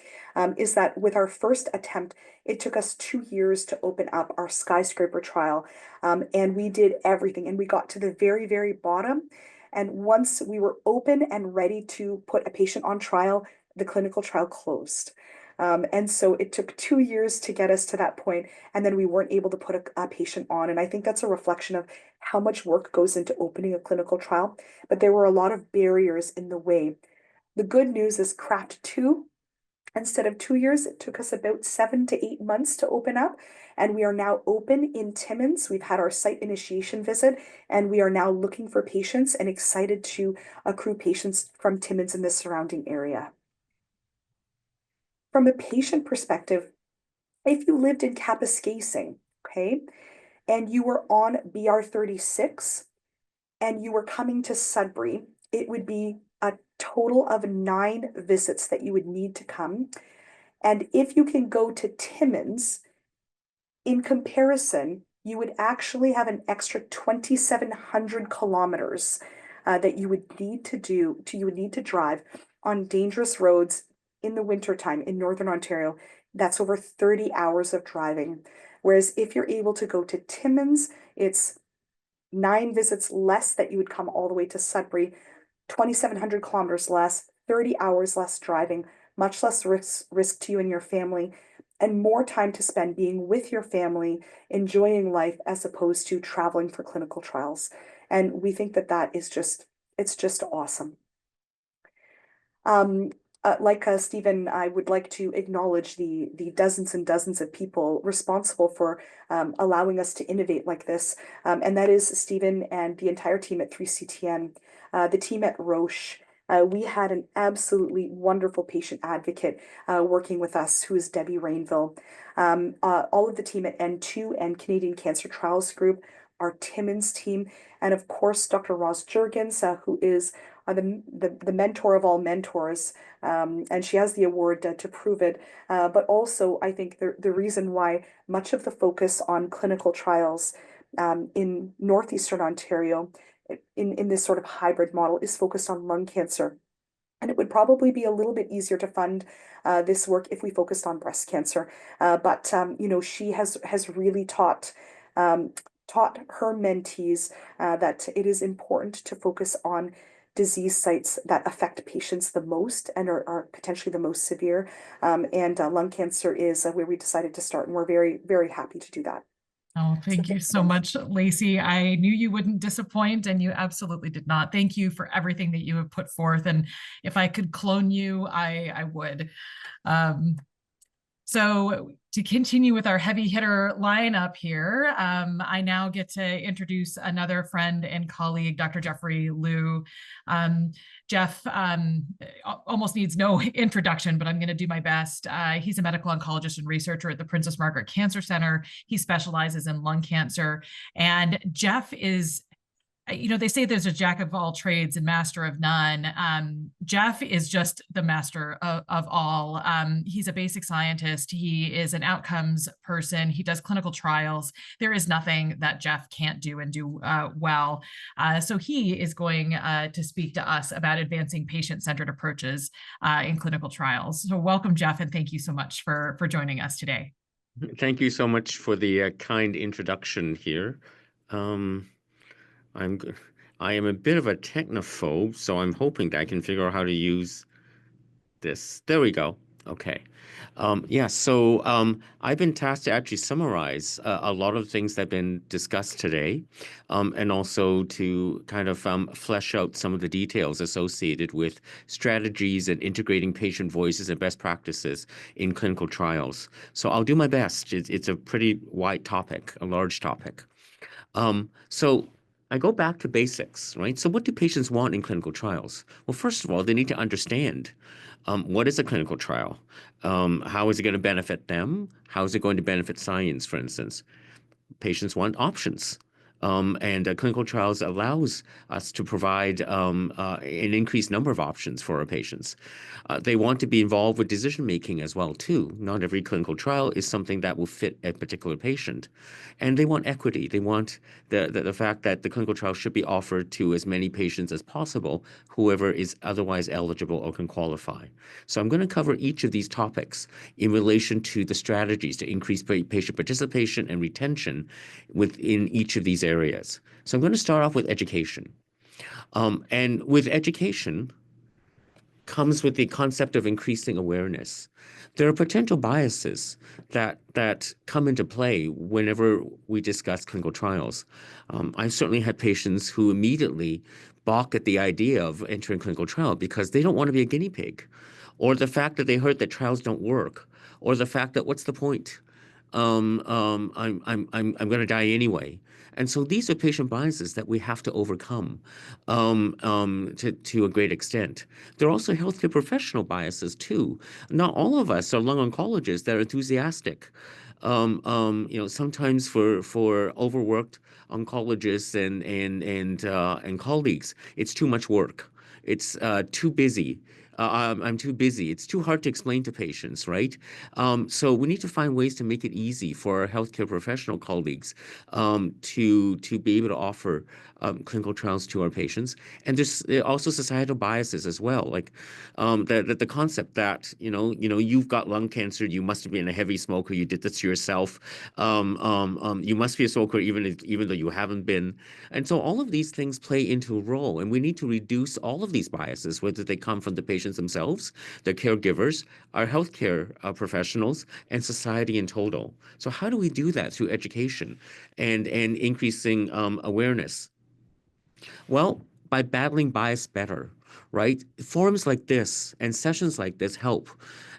is that with our first attempt, it took us 2 years to open up our Skyscraper trial. And we did everything and we got to the very, very bottom. And once we were open and ready to put a patient on trial, the clinical trial closed. And so it took 2 years to get us to that point, and then we weren't able to put a patient on. And I think that's a reflection of how much work goes into opening a clinical trial, but there were a lot of barriers in the way. The good news is CRAFT-2, instead of 2 years, it took us about 7 to 8 months to open up, and we are now open in Timmins. We've had our site initiation visit, and we are now looking for patients and excited to accrue patients from Timmins in the surrounding area. From a patient perspective, if you lived in Kapuskasing, okay, and you were on BR36 and you were coming to Sudbury, it would be a total of 9 visits that you would need to come. And if you can go to Timmins, in comparison, you would actually have an extra 2,700 kilometers that you would need to drive on dangerous roads in the wintertime in Northern Ontario. That's over 30 hours of driving. Whereas if you're able to go to Timmins, it's 9 visits less that you would come all the way to Sudbury, 2,700 kilometers less, 30 hours less driving, much less risk to you and your family, and more time to spend being with your family, enjoying life, as opposed to traveling for clinical trials. And we think that it's just awesome. Like Stephen, I would like to acknowledge the dozens and dozens of people responsible for allowing us to innovate like this. And that is Stephen and the entire team at 3CTN, the team at Roche. We had an absolutely wonderful patient advocate working with us, who is Debbie Rainville. All of the team at N2 and Canadian Cancer Trials Group, our Timmins team, and of course, Dr. Ros Juergens, who is the mentor of all mentors, and she has the award to prove it. But also, I think the reason why much of the focus on clinical trials in Northeastern Ontario in this sort of hybrid model is focused on lung cancer. And it would probably be a little bit easier to fund this work if we focused on breast cancer. But you know, she has really taught her mentees that it is important to focus on disease sites that affect patients the most and are potentially the most severe. And lung cancer is where we decided to start, and we're very, very happy to do that. Oh, thank you so much, Lacey. I knew you wouldn't disappoint, and you absolutely did not. Thank you for everything that you have put forth. And if I could clone you, I would. So to continue with our heavy hitter lineup here, I now get to introduce another friend and colleague, Dr. Geoffrey Liu. Jeff almost needs no introduction, but I'm going to do my best. He's a medical oncologist and researcher at the Princess Margaret Cancer Center. He specializes in lung cancer. And Jeff is, you know, they say there's a jack of all trades and master of none. Jeff is just the master of all. He's a basic scientist. He is an outcomes person. He does clinical trials. There is nothing that Jeff can't do and do well. So he is going to speak to us about advancing patient-centered approaches in clinical trials. So welcome, Jeff, and thank you so much for joining us today. Thank you so much for the kind introduction here. I am a bit of a technophobe, so I'm hoping that I can figure out how to use this. There we go. Okay. I've been tasked to actually summarize a lot of things that have been discussed today, and also to kind of flesh out some of the details associated with strategies and integrating patient voices and best practices in clinical trials. So I'll do my best. It's a pretty wide topic, a large topic. So I go back to basics, right? So what do patients want in clinical trials? Well, first of all, they need to understand what is a clinical trial? How is it going to benefit them? How is it going to benefit science, for instance? Patients want options. Clinical trials allows us to provide an increased number of options for our patients. They want to be involved with decision-making as well, too. Not every clinical trial is something that will fit a particular patient. And they want equity. They want the fact that the clinical trial should be offered to as many patients as possible, whoever is otherwise eligible or can qualify. So I'm going to cover each of these topics in relation to the strategies to increase patient participation and retention within each of these areas. So I'm going to start off with education. And with education comes with the concept of increasing awareness. There are potential biases that come into play whenever we discuss clinical trials. I've certainly had patients who immediately balk at the idea of entering clinical trial because they don't want to be a guinea pig, or the fact that they heard that trials don't work, or the fact that what's the point? I'm going to die anyway. And so these are patient biases that we have to overcome to a great extent. There are also healthcare professional biases too. Not all of us are lung oncologists that are enthusiastic. Sometimes for overworked oncologists and colleagues, it's too much work. It's too busy. I'm too busy. It's too hard to explain to patients, right? So we need to find ways to make it easy for our healthcare professional colleagues to be able to offer clinical trials to our patients. And there's also societal biases as well, like the concept that you've got lung cancer, you must have been a heavy smoker, you did this to yourself. You must be a smoker even though you haven't been. And so all of these things play into a role, and we need to reduce all of these biases, whether they come from the patients themselves, their caregivers, our healthcare professionals, and society in total. So how do we do that? Through education and increasing awareness? Well, by battling bias better, right? Forums like this and sessions like this help.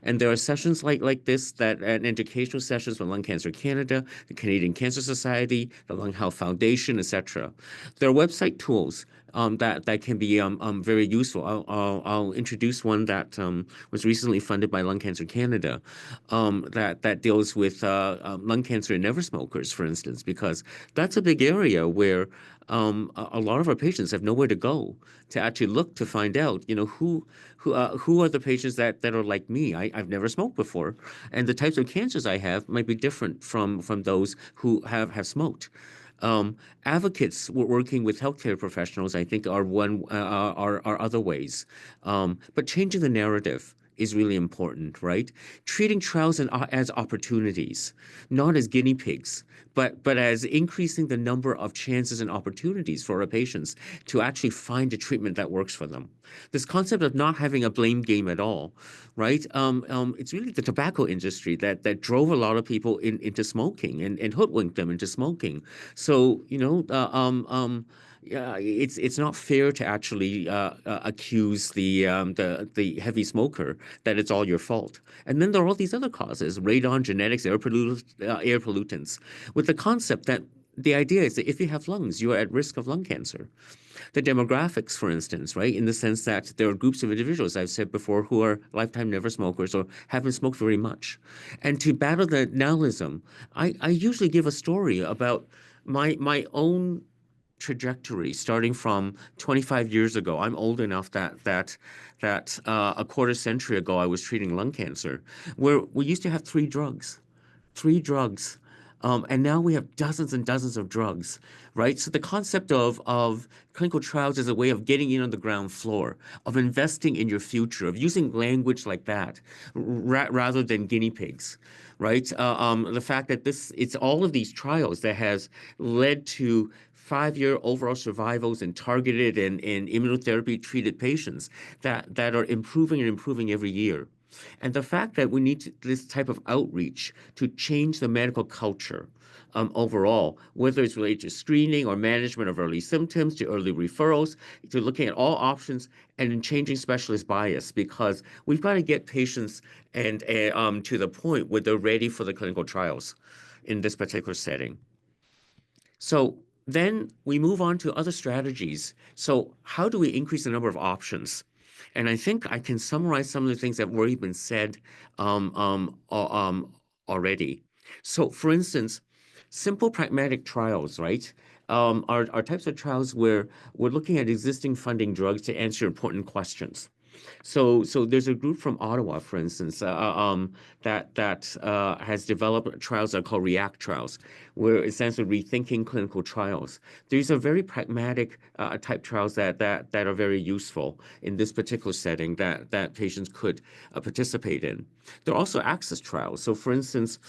And there are sessions like this and educational sessions from Lung Cancer Canada, the Canadian Cancer Society, the Lung Health Foundation, etc. There are website tools that can be very useful. I'll introduce one that was recently funded by Lung Cancer Canada that deals with lung cancer in never smokers, for instance, because that's a big area where a lot of our patients have nowhere to go to actually look to find out, who are the patients that are like me. I've never smoked before, and the types of cancers I have might be different from those who have smoked. Advocates working with healthcare professionals, I think, are other ways. But changing the narrative is really important, right? Treating trials as opportunities, not as guinea pigs, but as increasing the number of chances and opportunities for our patients to actually find a treatment that works for them. This concept of not having a blame game at all, right? It's really the tobacco industry that drove a lot of people into smoking and hoodwinked them into smoking. So, yeah, it's not fair to actually accuse the heavy smoker that it's all your fault. And then there are all these other causes: radon, genetics, air pollutants, with the concept that the idea is that if you have lungs, you are at risk of lung cancer. The demographics, for instance, right, in the sense that there are groups of individuals, I've said before, who are lifetime never smokers or haven't smoked very much. And to battle the nihilism, I usually give a story about my own trajectory starting from 25 years ago. I'm old enough that a quarter century ago I was treating lung cancer, where we used to have three drugs. And now we have dozens and dozens of drugs, right? So the concept of clinical trials is a way of getting in on the ground floor, of investing in your future, of using language like that rather than guinea pigs, right? The fact that it's all of these trials that has led to 5-year overall survivals in targeted and immunotherapy treated patients that are improving and improving every year. And the fact that we need this type of outreach to change the medical culture overall, whether it's related to screening or management of early symptoms, to early referrals, to looking at all options and in changing specialist bias, because we've got to get patients and to the point where they're ready for the clinical trials in this particular setting. So then we move on to other strategies. So how do we increase the number of options? And I think I can summarize some of the things that have already been said already. So, for instance, simple pragmatic trials, right, are types of trials where we're looking at existing funding drugs to answer important questions. So there's a group from Ottawa, for instance, that has developed trials that are called REACT trials, where it's essentially rethinking clinical trials. These are very pragmatic type trials that are very useful in this particular setting that patients could participate in. There are also access trials. So, for instance,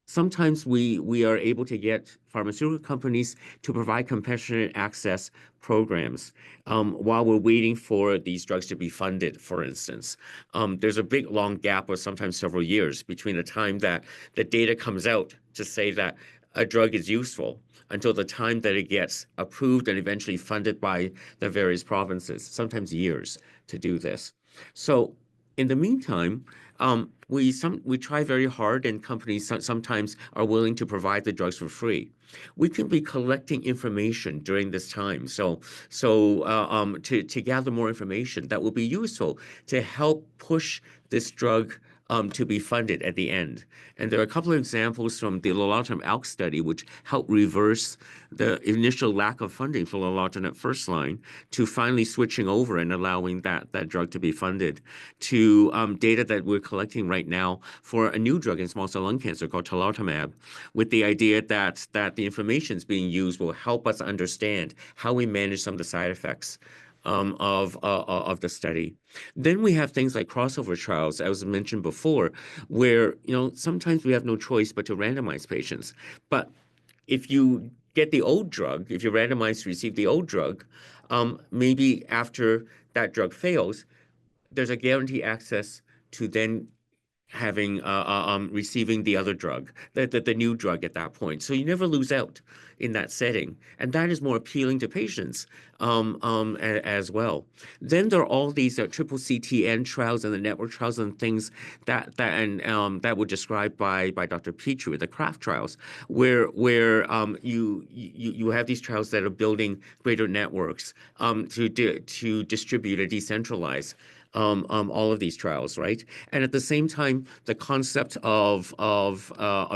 sometimes we are able to get pharmaceutical companies to provide compassionate access programs while we're waiting for these drugs to be funded, for instance. There's a big, long gap of sometimes several years between the time that the data comes out to say that a drug is useful until the time that it gets approved and eventually funded by the various provinces, sometimes years to do this. So in the meantime, we try very hard, and companies sometimes are willing to provide the drugs for free. We can be collecting information during this time, so to gather more information that will be useful to help push this drug to be funded at the end. And there are a couple of examples from the lorlatinib ALK study, which helped reverse the initial lack of funding for lorlatinib first line to finally switching over and allowing that drug to be funded, to data that we're collecting right now for a new drug in small cell lung cancer called tarlatamab, with the idea that the information is being used will help us understand how we manage some of the side effects of the study. Then we have things like crossover trials, as mentioned before, where sometimes we have no choice but to randomize patients. But if you get the old drug, if you're randomized to receive the old drug, maybe after that drug fails, there's a guaranteed access to then having receiving the other drug, the new drug at that point. So you never lose out in that setting, and that is more appealing to patients as well. Then there are all these triple CTN trials and the network trials and things that were described by Dr. Pitre, the CRAFT trials, where you have these trials that are building greater networks to distribute or decentralize all of these trials, right? And at the same time, the concept of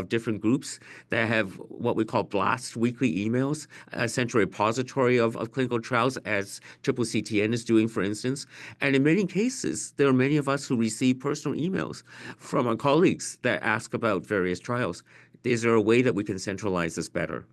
different groups that have what we call blast weekly emails, a central repository of clinical trials, as Triple CTN is doing, for instance. And in many cases, there are many of us who receive personal emails from our colleagues that ask about various trials. Is there a way that we can centralize this better?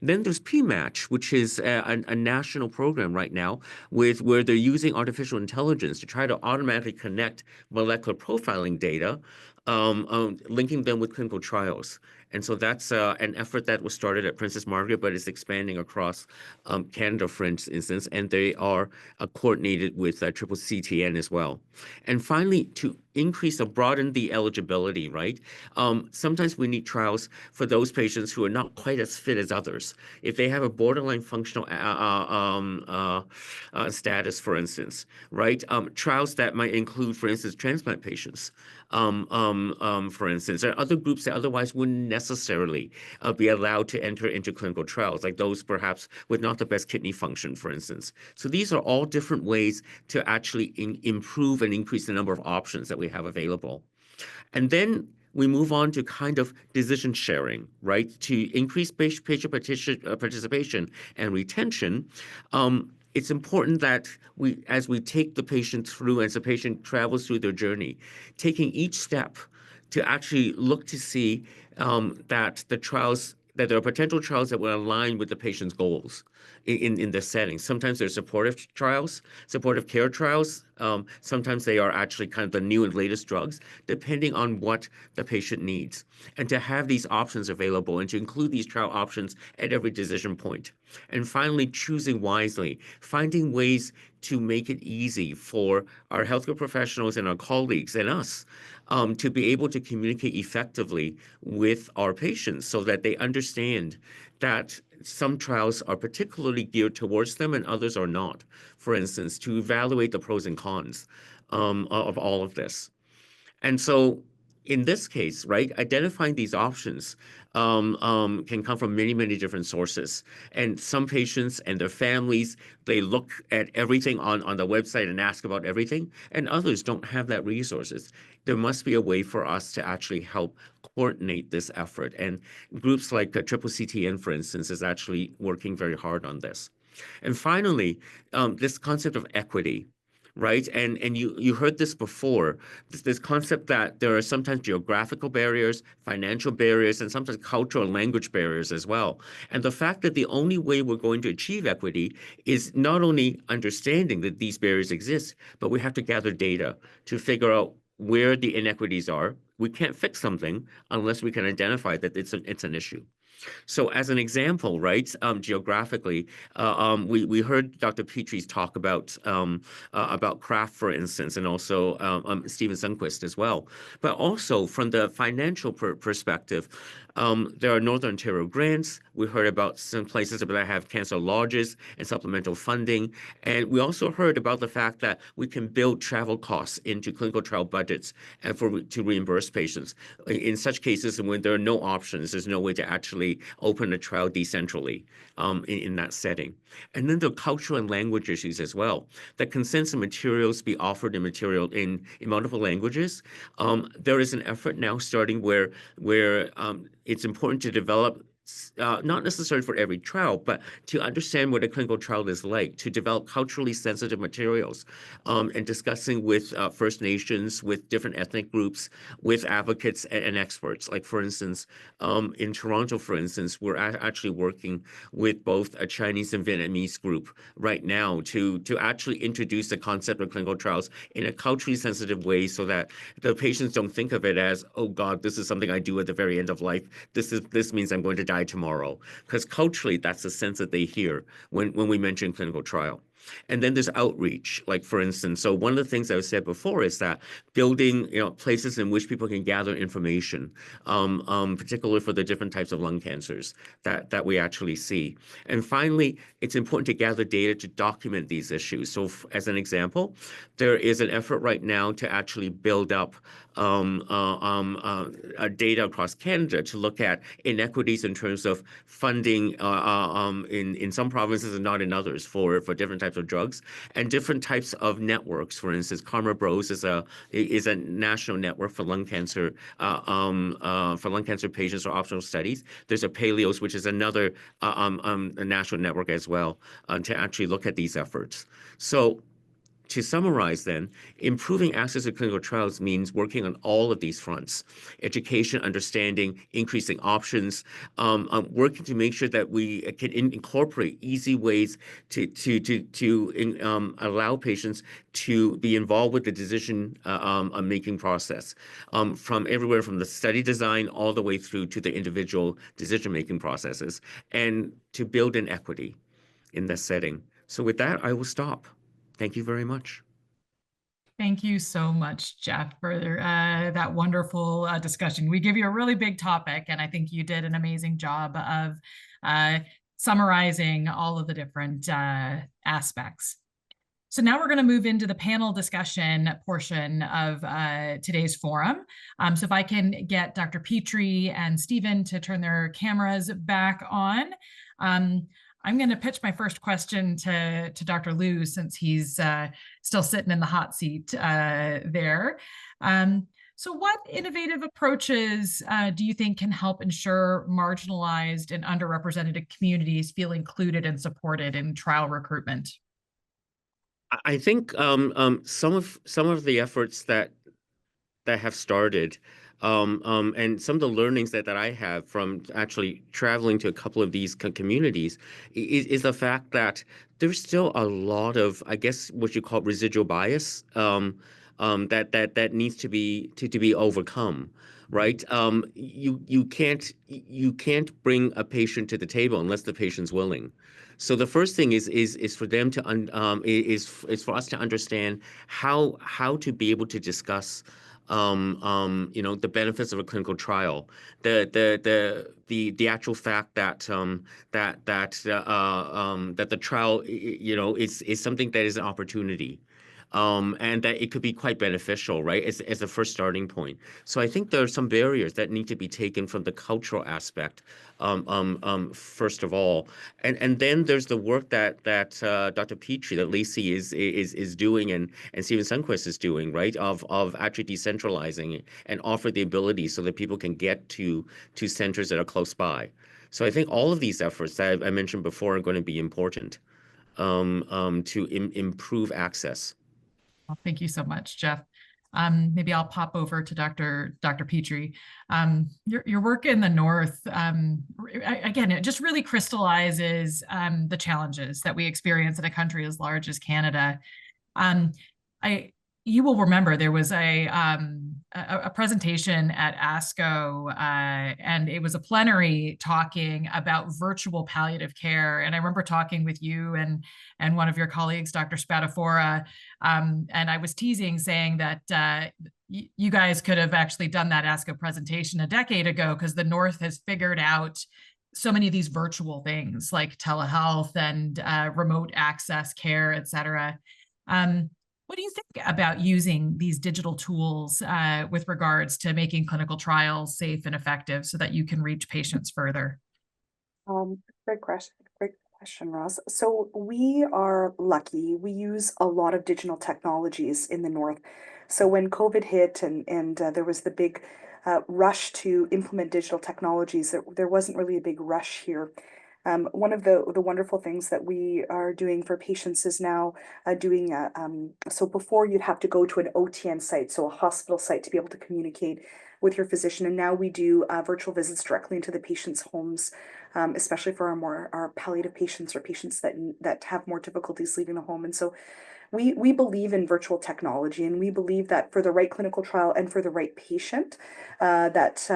Then there's PMatch, which is a national program right now where they're using artificial intelligence to try to automatically connect molecular profiling data, linking them with clinical trials. And so that's an effort that was started at Princess Margaret, but is expanding across Canada, for instance, and they are coordinated with Triple CTN as well. And finally, to increase or broaden the eligibility, right? Sometimes we need trials for those patients who are not quite as fit as others. If they have a borderline functional status, for instance, right? Trials that might include, for instance, transplant patients, for instance, or other groups that otherwise wouldn't necessarily be allowed to enter into clinical trials, like those perhaps with not the best kidney function, for instance. So these are all different ways to actually improve and increase the number of options that we have available. And then we move on to kind of decision sharing, right? To increase patient participation and retention, it's important that as we take the patient through, as the patient travels through their journey, taking each step to actually look to see that there are potential trials that will align with the patient's goals in this setting. Sometimes they're supportive trials, supportive care trials. Sometimes they are actually kind of the new and latest drugs, depending on what the patient needs. And to have these options available and to include these trial options at every decision point. And finally, choosing wisely, finding ways to make it easy for our healthcare professionals and our colleagues and us to be able to communicate effectively with our patients so that they understand that some trials are particularly geared towards them and others are not. For instance, to evaluate the pros and cons of all of this. And so in this case, right, identifying these options can come from many, many different sources. And some patients and their families, they look at everything on the website and ask about everything, and others don't have that resources. There must be a way for us to actually help coordinate this effort. And groups like Triple CTN, for instance, is actually working very hard on this. And finally, this concept of equity. Right. And you heard this before, this concept that there are sometimes geographical barriers, financial barriers, and sometimes cultural and language barriers as well. And the fact that the only way we're going to achieve equity is not only understanding that these barriers exist, but we have to gather data to figure out where the inequities are. We can't fix something unless we can identify that it's an issue. So as an example, right, geographically, we heard Dr. Pitre's talk about CRAFT, for instance, and also Stephen Sundquist as well. But also from the financial perspective, there are Northern Ontario grants. We heard about some places that have cancer lodges and supplemental funding. And we also heard about the fact that we can build travel costs into clinical trial budgets and to reimburse patients. In such cases, when there are no options, there's no way to actually open a trial decentrally in that setting. And then the cultural and language issues as well. That consents and materials be offered in multiple languages. There is an effort now starting where it's important to develop not necessarily for every trial, but to understand what a clinical trial is like, to develop culturally sensitive materials and discussing with First Nations, with different ethnic groups, with advocates and experts. Like, for instance, in Toronto, for instance, we're actually working with both a Chinese and Vietnamese group right now to actually introduce the concept of clinical trials in a culturally sensitive way so that the patients don't think of it as, oh God, this is something I do at the very end of life. This means I'm going to die tomorrow, because culturally that's the sense that they hear when we mention clinical trial. And then there's outreach, like, for instance, so one of the things I said before is that building, places in which people can gather information, particularly for the different types of lung cancers that we actually see. And finally, it's important to gather data to document these issues. So as an example, there is an effort right now to actually build up data across Canada to look at inequities in terms of funding in some provinces and not in others for different types of drugs and different types of networks. For instance, Karma Bros is a national network for lung cancer patients or optional studies. There's a Paleos, which is another a national network as well, to actually look at these efforts. So to summarize then, improving access to clinical trials means working on all of these fronts: education, understanding, increasing options, working to make sure that we can incorporate easy ways to allow patients to be involved with the decision making process, from everywhere from the study design all the way through to the individual decision-making processes, and to build in equity in this setting. So with that, I will stop. Thank you very much. Thank you so much, Jeff, for that wonderful discussion. We give you a really big topic, and I think you did an amazing job of summarizing all of the different aspects. So now we're going to move into the panel discussion portion of today's forum. So if I can get Dr. Pitre and Stephen to turn their cameras back on. I'm going to pitch my first question to Dr. Liu, since he's still sitting in the hot seat there. So what innovative approaches do you think can help ensure marginalized and underrepresented communities feel included and supported in trial recruitment? I think some of the efforts that have started, and some of the learnings that I have from actually traveling to a couple of these communities is the fact that there's still a lot of, I guess, what you call residual bias that needs to be overcome, right? You can't bring a patient to the table unless the patient's willing. So the first thing is for them to is for us to understand how to be able to discuss the benefits of a clinical trial, the actual fact that the trial is something that is an opportunity, and that it could be quite beneficial, right, as a first starting point. So I think there are some barriers that need to be taken from the cultural aspect, first of all, and then there's the work that Dr. Pitre, that Lacey is doing, and Stephen Sundquist is doing, right, of actually decentralizing and offer the ability so that people can get to centers that are close by. So I think all of these efforts that I mentioned before are going to be important to improve access. Well, thank you so much, Jeff. Maybe I'll pop over to Dr. Pitre. Your work in the North, again, it just really crystallizes the challenges that we experience in a country as large as Canada. You will remember there was a presentation at ASCO, and it was a plenary talking about virtual palliative care. And I remember talking with you and one of your colleagues, Dr. Spatafora, and I was teasing, saying that you guys could have actually done that ASCO presentation a decade ago, because the North has figured out so many of these virtual things like telehealth and remote access care, et cetera. What do you think about using these digital tools with regards to making clinical trials safe and effective so that you can reach patients further? Great question, Roz. So we are lucky. We use a lot of digital technologies in the North. So when COVID hit and there was the big rush to implement digital technologies, there wasn't really a big rush here. One of the wonderful things that we are doing for patients is now doing so before you'd have to go to an OTN site, so a hospital site, to be able to communicate with your physician. And now we do virtual visits directly into the patient's homes, especially for our palliative patients or patients that have more difficulties leaving the home. And so we believe in virtual technology, and we believe that for the right clinical trial and for the right patient, that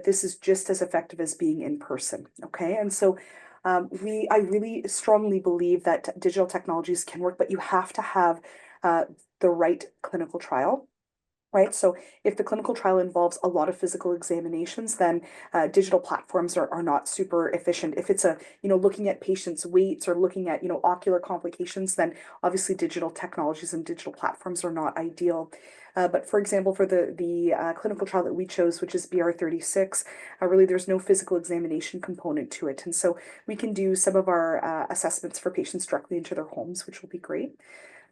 this is just as effective as being in person. Okay, and so I really strongly believe that digital technologies can work, but you have to have the right clinical trial. Right. So if the clinical trial involves a lot of physical examinations, then digital platforms are not super efficient. If it's looking at patients' weights or looking at, ocular complications, then obviously digital technologies and digital platforms are not ideal. But for example, for the clinical trial that we chose, which is BR36, really there's no physical examination component to it. And so we can do some of our assessments for patients directly into their homes, which will be great.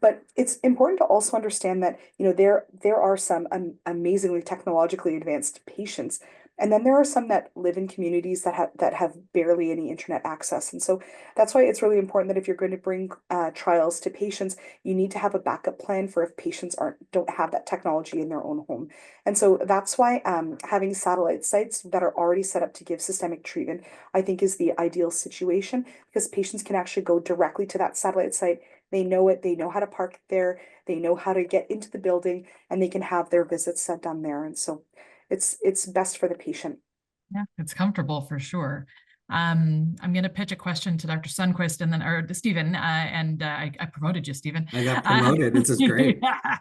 But it's important to also understand that, there are some amazingly technologically advanced patients, and then there are some that live in communities that have barely any internet access. And so that's why it's really important that if you're going to bring trials to patients, you need to have a backup plan for if patients don't have that technology in their own home. And so that's why having satellite sites that are already set up to give systemic treatment, I think, is the ideal situation, because patients can actually go directly to that satellite site. They know it, they know how to park there, they know how to get into the building, and they can have their visits done there. And so it's best for the patient. Yeah, it's comfortable for sure. I'm going to pitch a question to Dr. Sundquist or to Stephen, and I promoted you, Stephen. I got promoted. This is great. Yeah.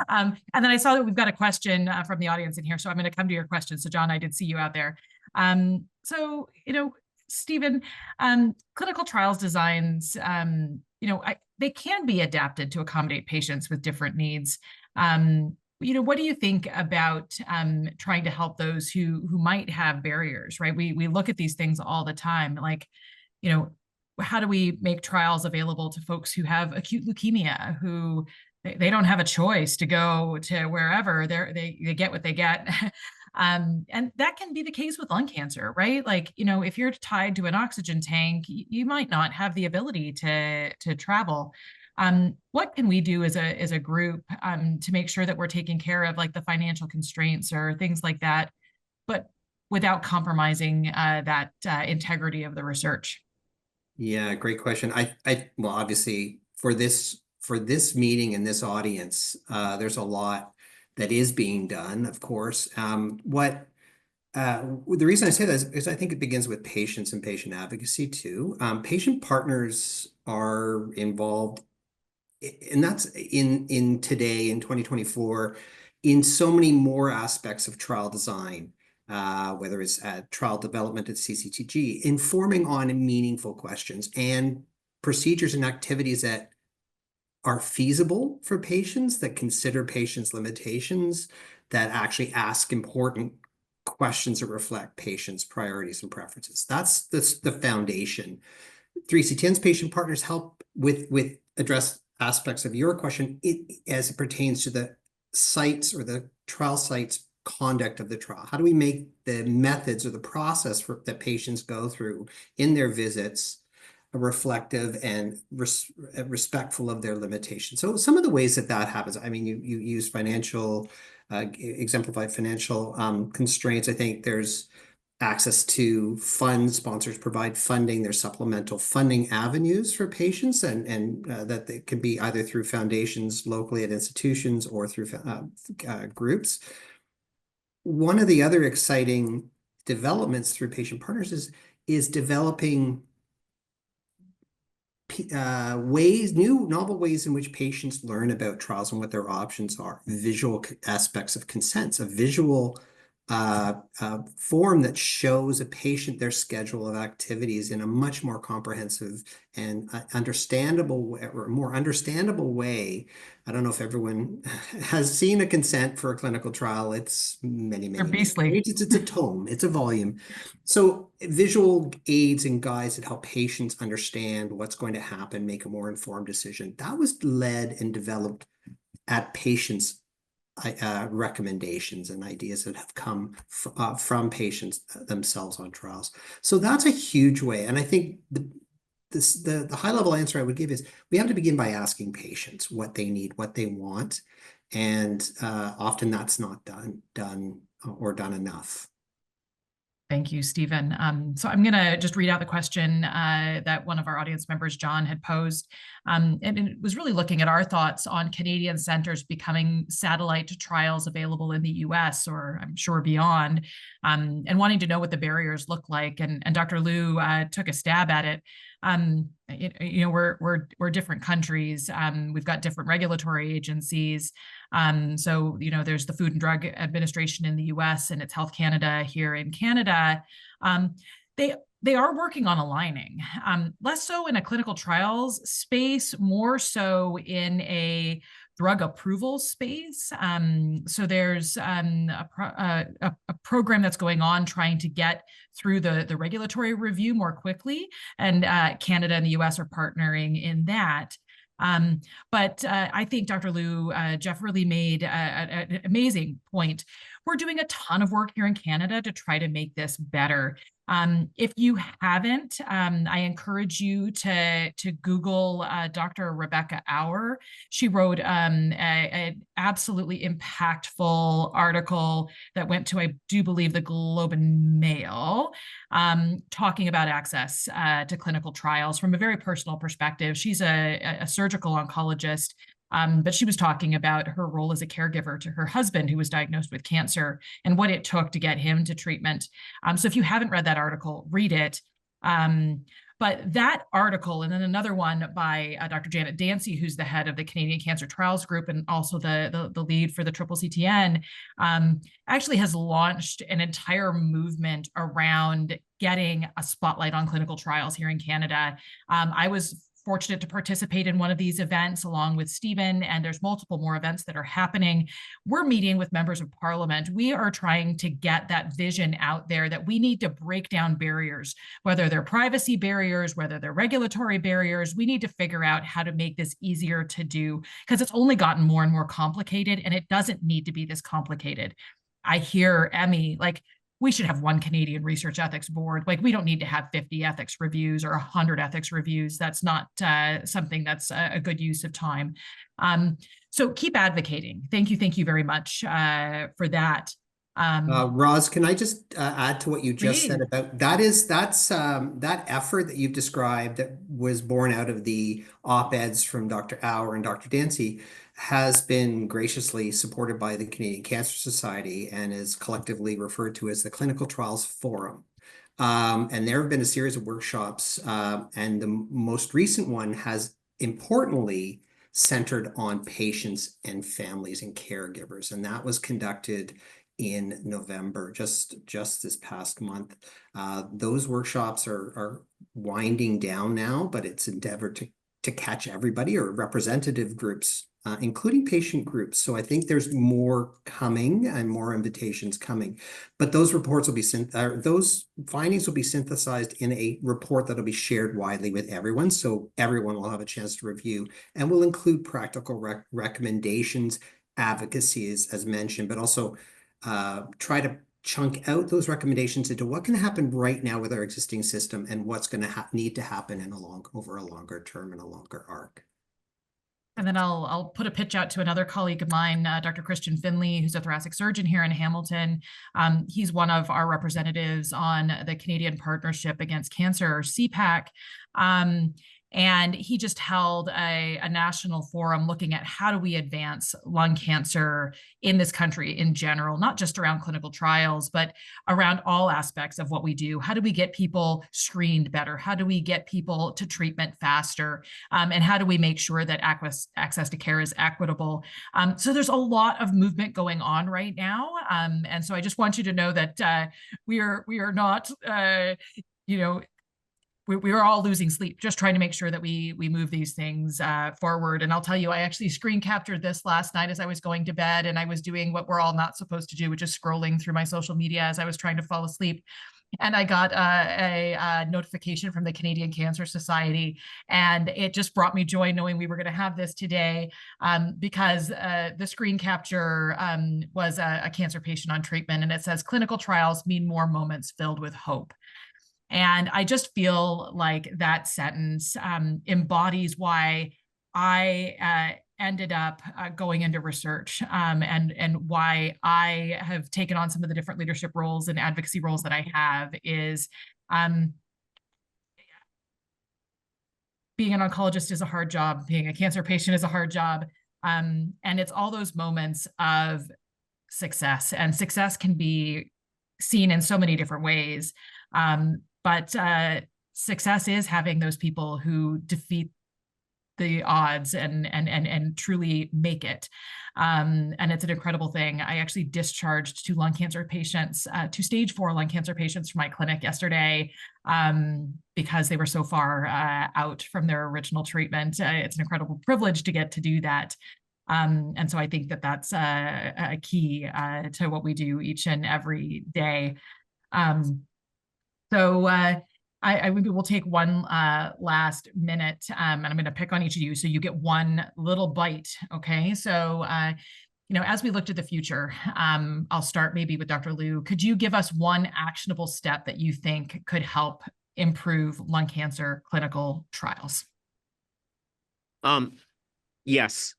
And then I saw that we've got a question from the audience in here, so I'm going to come to your question. So John, I did see you out there. So, Stephen, clinical trials designs, they can be adapted to accommodate patients with different needs. What do you think about trying to help those who might have barriers, right? We look at these things all the time, like, how do we make trials available to folks who have acute leukemia, who they don't have a choice to go to wherever they get what they get. And that can be the case with lung cancer, right? Like, if you're tied to an oxygen tank, you might not have the ability to travel. What can we do as a group to make sure that we're taking care of like the financial constraints or things like that, but without compromising that integrity of the research? Yeah, great question. Well, obviously for this meeting and this audience, there's a lot that is being done, of course. The reason I say that is I think it begins with patients and patient advocacy too. Patient partners are involved, and that's in today, in 2024, in so many more aspects of trial design, whether it's trial development at CCTG, informing on meaningful questions and procedures and activities that are feasible for patients, that consider patients' limitations, that actually ask important questions that reflect patients' priorities and preferences. That's the foundation. 3C10's patient partners help with address aspects of your question as it pertains to the sites or the trial sites conduct of the trial. How do we make the methods or the process that patients go through in their visits reflective and respectful of their limitations? So some of the ways that happens, I mean, you use exemplified financial constraints. I think there's access to funds. Sponsors provide funding. There's supplemental funding avenues for patients, and that they can be either through foundations locally at institutions or through groups. One of the other exciting developments through patient partners is developing new novel ways in which patients learn about trials and what their options are. Visual aspects of consents, a visual form that shows a patient their schedule of activities in a much more comprehensive and understandable or more understandable way. I don't know if everyone has seen a consent for a clinical trial. It's many pages. It's a tome. It's a volume. So visual aids and guides that help patients understand what's going to happen, make a more informed decision. That was led and developed at patients' recommendations and ideas that have come from patients themselves on trials. So that's a huge way. And I think the high level answer I would give is we have to begin by asking patients what they need, what they want. And often that's not done enough. Thank you, Stephen. So I'm going to just read out the question that one of our audience members, John, had posed. And it was really looking at our thoughts on Canadian centers becoming satellite trials available in the US, or I'm sure beyond, and wanting to know what the barriers look like. And Dr. Liu took a stab at it. We're different countries. We've got different regulatory agencies. So, there's the Food and Drug Administration in the US and it's Health Canada here in Canada. They are working on aligning, less so in a clinical trials space, more so in a drug approval space. So there's a program that's going on trying to get through the regulatory review more quickly, and Canada and the US are partnering in that. But I think Dr. Liu, Jeff really made an amazing point. We're doing a ton of work here in Canada to try to make this better. If you haven't, I encourage you to Google Dr. Rebecca Auer. She wrote an absolutely impactful article that went to, I do believe, the Globe and Mail, talking about access to clinical trials from a very personal perspective. She's a surgical oncologist. But she was talking about her role as a caregiver to her husband who was diagnosed with cancer and what it took to get him to treatment. So if you haven't read that article, read it. But that article, and then another one by Dr. Janet Dancy, who's the head of the Canadian Cancer Trials Group and also the lead for the CCCTN, actually has launched an entire movement around getting a spotlight on clinical trials here in Canada. I was fortunate to participate in one of these events along with Stephen, and there's multiple more events that are happening. We're meeting with members of parliament. We are trying to get that vision out there that we need to break down barriers, whether they're privacy barriers, whether they're regulatory barriers. We need to figure out how to make this easier to do, because it's only gotten more and more complicated, and it doesn't need to be this complicated. I hear Emi, like, we should have one Canadian research ethics board. Like, we don't need to have 50 ethics reviews or 100 ethics reviews. That's not something that's a good use of time. So keep advocating. Thank you very much for that. Roz, can I just add to what you just Please. said about that effort that you've described that was born out of the op-eds from Dr. Auer and Dr. Dancy has been graciously supported by the Canadian Cancer Society and is collectively referred to as the Clinical Trials Forum. And there have been a series of workshops, and the most recent one has importantly centered on patients and families and caregivers, and that was conducted in November, just this past month. Those workshops are winding down now, but it's endeavored to catch everybody or representative groups, including patient groups. So I think there's more coming and more invitations coming. But those reports will be those findings will be synthesized in a report that'll be shared widely with everyone, so everyone will have a chance to review, and will include practical recommendations, advocacy as mentioned, but also try to chunk out those recommendations into what can happen right now with our existing system and what's going to need to happen over a longer term and a longer arc. And then I'll put a pitch out to another colleague of mine, Dr. Christian Finley, who's a thoracic surgeon here in Hamilton. He's one of our representatives on the Canadian Partnership Against Cancer, or CPAC. And he just held a national forum looking at how do we advance lung cancer in this country in general, not just around clinical trials, but around all aspects of what we do. How do we get people screened better? How do we get people to treatment faster? And how do we make sure that access to care is equitable? So there's a lot of movement going on right now. And so I just want you to know that we are not, we are all losing sleep, just trying to make sure that we move these things forward. And I'll tell you, I actually screen captured this last night as I was going to bed, and I was doing what we're all not supposed to do, which is scrolling through my social media as I was trying to fall asleep. And I got a notification from the Canadian Cancer Society, and it just brought me joy knowing we were going to have this today, because the screen capture was a cancer patient on treatment, and it says, "Clinical trials mean more moments filled with hope." And I just feel like that sentence embodies why I ended up going into research, and why I have taken on some of the different leadership roles and advocacy roles that I have is being an oncologist is a hard job. Being a cancer patient is a hard job. And it's all those moments of success, and success can be seen in so many different ways. But success is having those people who defeat the odds and truly make it. And it's an incredible thing. I actually discharged two lung cancer patients, two stage 4 lung cancer patients from my clinic yesterday because they were so far out from their original treatment. It's an incredible privilege to get to do that. And so I think that that's a key to what we do each and every day. I maybe we'll take one last minute, and I'm going to pick on each of you, so you get one little bite. Okay, so as we looked at the future, I'll start maybe with Dr. Liu. Could you give us one actionable step that you think could help improve lung cancer clinical trials? Yes,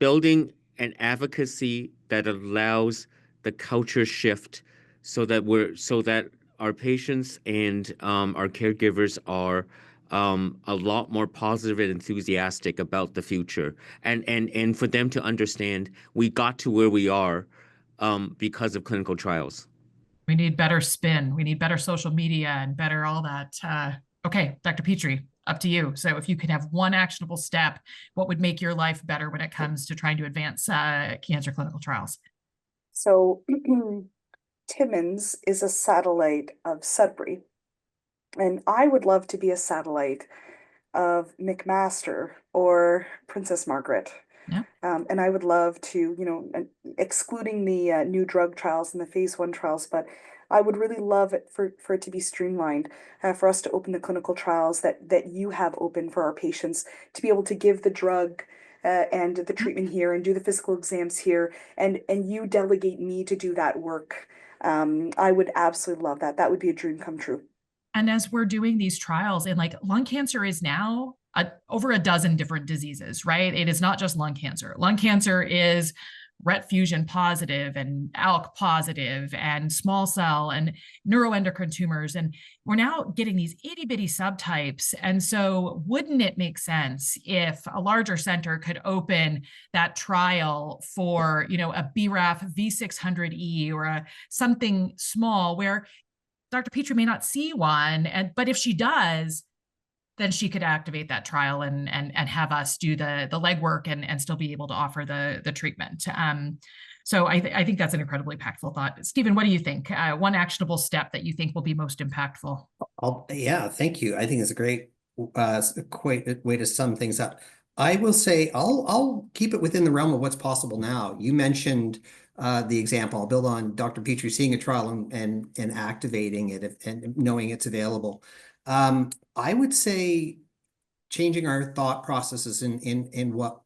building an advocacy that allows the culture shift so that our patients and our caregivers are a lot more positive and enthusiastic about the future, and for them to understand we got to where we are because of clinical trials. We need better spin. We need better social media and better all that. Okay, Dr. Pitre, up to you. So if you could have one actionable step, what would make your life better when it comes to trying to advance cancer clinical trials? So Timmins is a satellite of Sudbury, and I would love to be a satellite of McMaster or Princess Margaret. Yeah. And I would love to, excluding the new drug trials and the phase 1 trials, but I would really love it for it to be streamlined, for us to open the clinical trials that you have open for our patients, to be able to give the drug and the treatment here and do the physical exams here, and you delegate me to do that work. I would absolutely love that. That would be a dream come true. And as we're doing these trials, and like lung cancer is now over a dozen different diseases, right? It is not just lung cancer. Lung cancer is RET fusion positive and ALK positive and small cell and neuroendocrine tumors. And we're now getting these itty bitty subtypes. And so wouldn't it make sense if a larger center could open that trial for, a BRAF V600E or something small where Dr. Pitre may not see one, but if she does, then she could activate that trial and have us do the legwork and still be able to offer the treatment. So I think that's an incredibly impactful thought. Stephen, what do you think? One actionable step that you think will be most impactful? Yeah, thank you. I think it's a great way to sum things up. I will say I'll keep it within the realm of what's possible now. You mentioned the example. I'll build on Dr. Pitre seeing a trial and activating it and knowing it's available. I would say changing our thought processes in what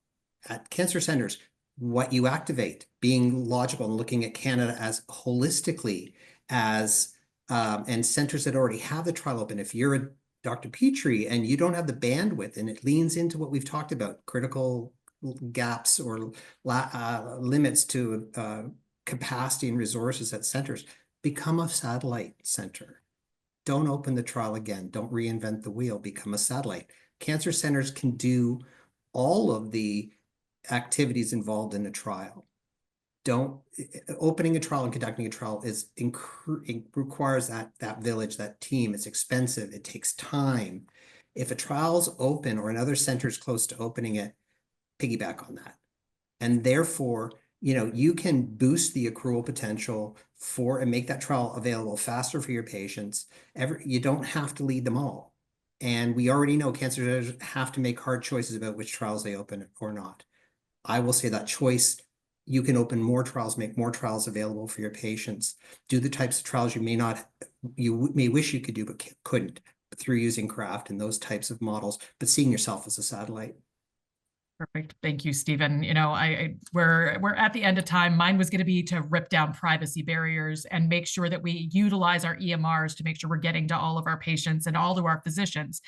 at cancer centers, what you activate, being logical and looking at Canada as holistically as and centers that already have the trial open. If you're a Dr. Pitre and you don't have the bandwidth, and it leans into what we've talked about, critical gaps or limits to capacity and resources at centers, become a satellite center. Don't open the trial again. Don't reinvent the wheel. Become a satellite. Cancer centers can do all of the activities involved in a trial. Opening a trial and conducting a trial requires that village, that team. It's expensive. It takes time. If a trial's open or another center is close to opening it, piggyback on that. And therefore, you can boost the accrual potential and make that trial available faster for your patients. You don't have to lead them all. And we already know cancer centers have to make hard choices about which trials they open or not. I will say that choice, you can open more trials, make more trials available for your patients, do the types of trials you may wish you could do, but couldn't, through using craft and those types of models, but seeing yourself as a satellite. Perfect. Thank you, Stephen. We're at the end of time. Mine was going to be to rip down privacy barriers and make sure that we utilize our EMRs to make sure we're getting to all of our patients and all of our physicians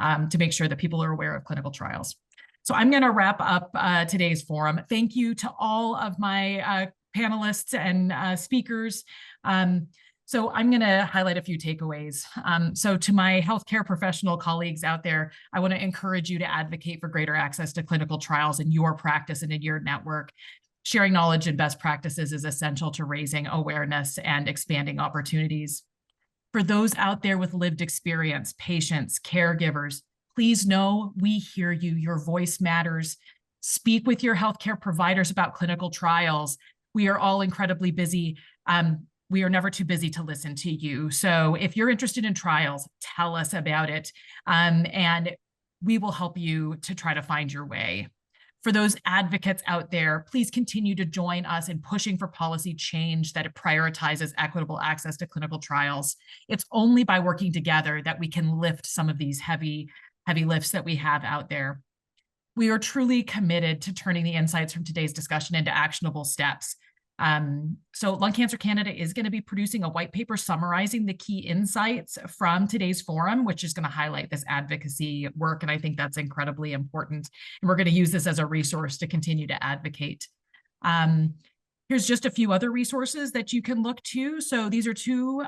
to make sure that people are aware of clinical trials. So I'm going to wrap up today's forum. Thank you to all of my panelists and speakers. So I'm going to highlight a few takeaways. So to my healthcare professional colleagues out there, I want to encourage you to advocate for greater access to clinical trials in your practice and in your network. Sharing knowledge and best practices is essential to raising awareness and expanding opportunities. For those out there with lived experience, patients, caregivers, please know we hear you. Your voice matters. Speak with your healthcare providers about clinical trials. We are all incredibly busy. We are never too busy to listen to you. So if you're interested in trials, tell us about it, and we will help you to try to find your way. For those advocates out there, please continue to join us in pushing for policy change that prioritizes equitable access to clinical trials. It's only by working together that we can lift some of these heavy lifts that we have out there. We are truly committed to turning the insights from today's discussion into actionable steps. So Lung Cancer Canada is going to be producing a white paper summarizing the key insights from today's forum, which is going to highlight this advocacy work. And I think that's incredibly important. And we're going to use this as a resource to continue to advocate. Here's just a few other resources that you can look to. So these are two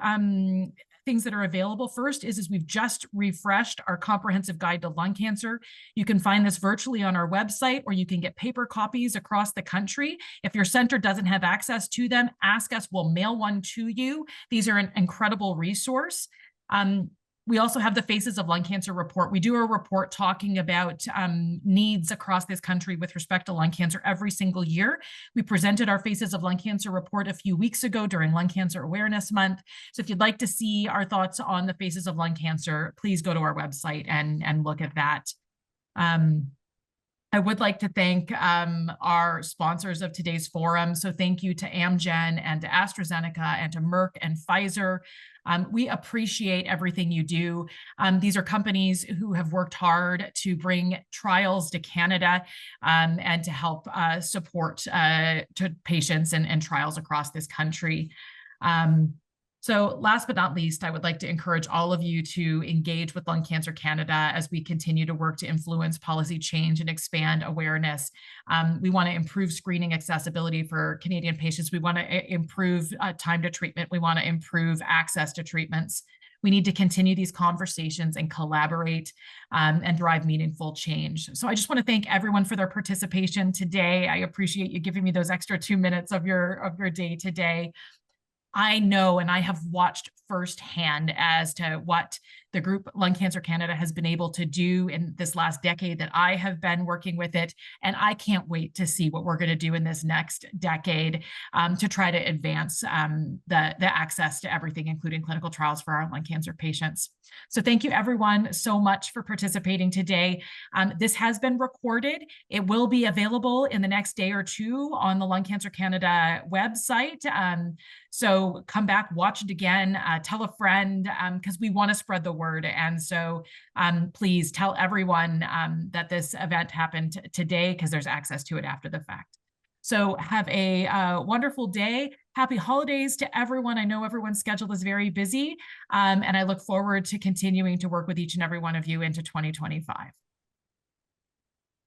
things that are available. First is we've just refreshed our comprehensive guide to lung cancer. You can find this virtually on our website, or you can get paper copies across the country. If your center doesn't have access to them, ask us, we'll mail one to you. These are an incredible resource. We also have the Faces of Lung Cancer report. We do a report talking about needs across this country with respect to lung cancer every single year. We presented our Faces of Lung Cancer report a few weeks ago during Lung Cancer Awareness Month. So if you'd like to see our thoughts on the Faces of Lung Cancer, please go to our website and look at that. I would like to thank our sponsors of today's forum. So thank you to Amgen and to AstraZeneca and to Merck and Pfizer. We appreciate everything you do. These are companies who have worked hard to bring trials to Canada and to help support to patients and trials across this country. So last but not least, I would like to encourage all of you to engage with Lung Cancer Canada as we continue to work to influence policy change and expand awareness. We want to improve screening accessibility for Canadian patients. We want to improve time to treatment. We want to improve access to treatments. We need to continue these conversations and collaborate and drive meaningful change. So I just want to thank everyone for their participation today. I appreciate you giving me those extra 2 minutes of your day today. I know, and I have watched firsthand as to what the group Lung Cancer Canada has been able to do in this last decade that I have been working with it. And I can't wait to see what we're going to do in this next decade to try to advance the access to everything, including clinical trials for our lung cancer patients. So thank you everyone so much for participating today. This has been recorded. It will be available in the next day or two on the Lung Cancer Canada website. So come back, watch it again, tell a friend, because we want to spread the word. And so please tell everyone that this event happened today, because there's access to it after the fact. So have a wonderful day. Happy holidays to everyone. I know everyone's schedule is very busy, and I look forward to continuing to work with each and every one of you into 2025.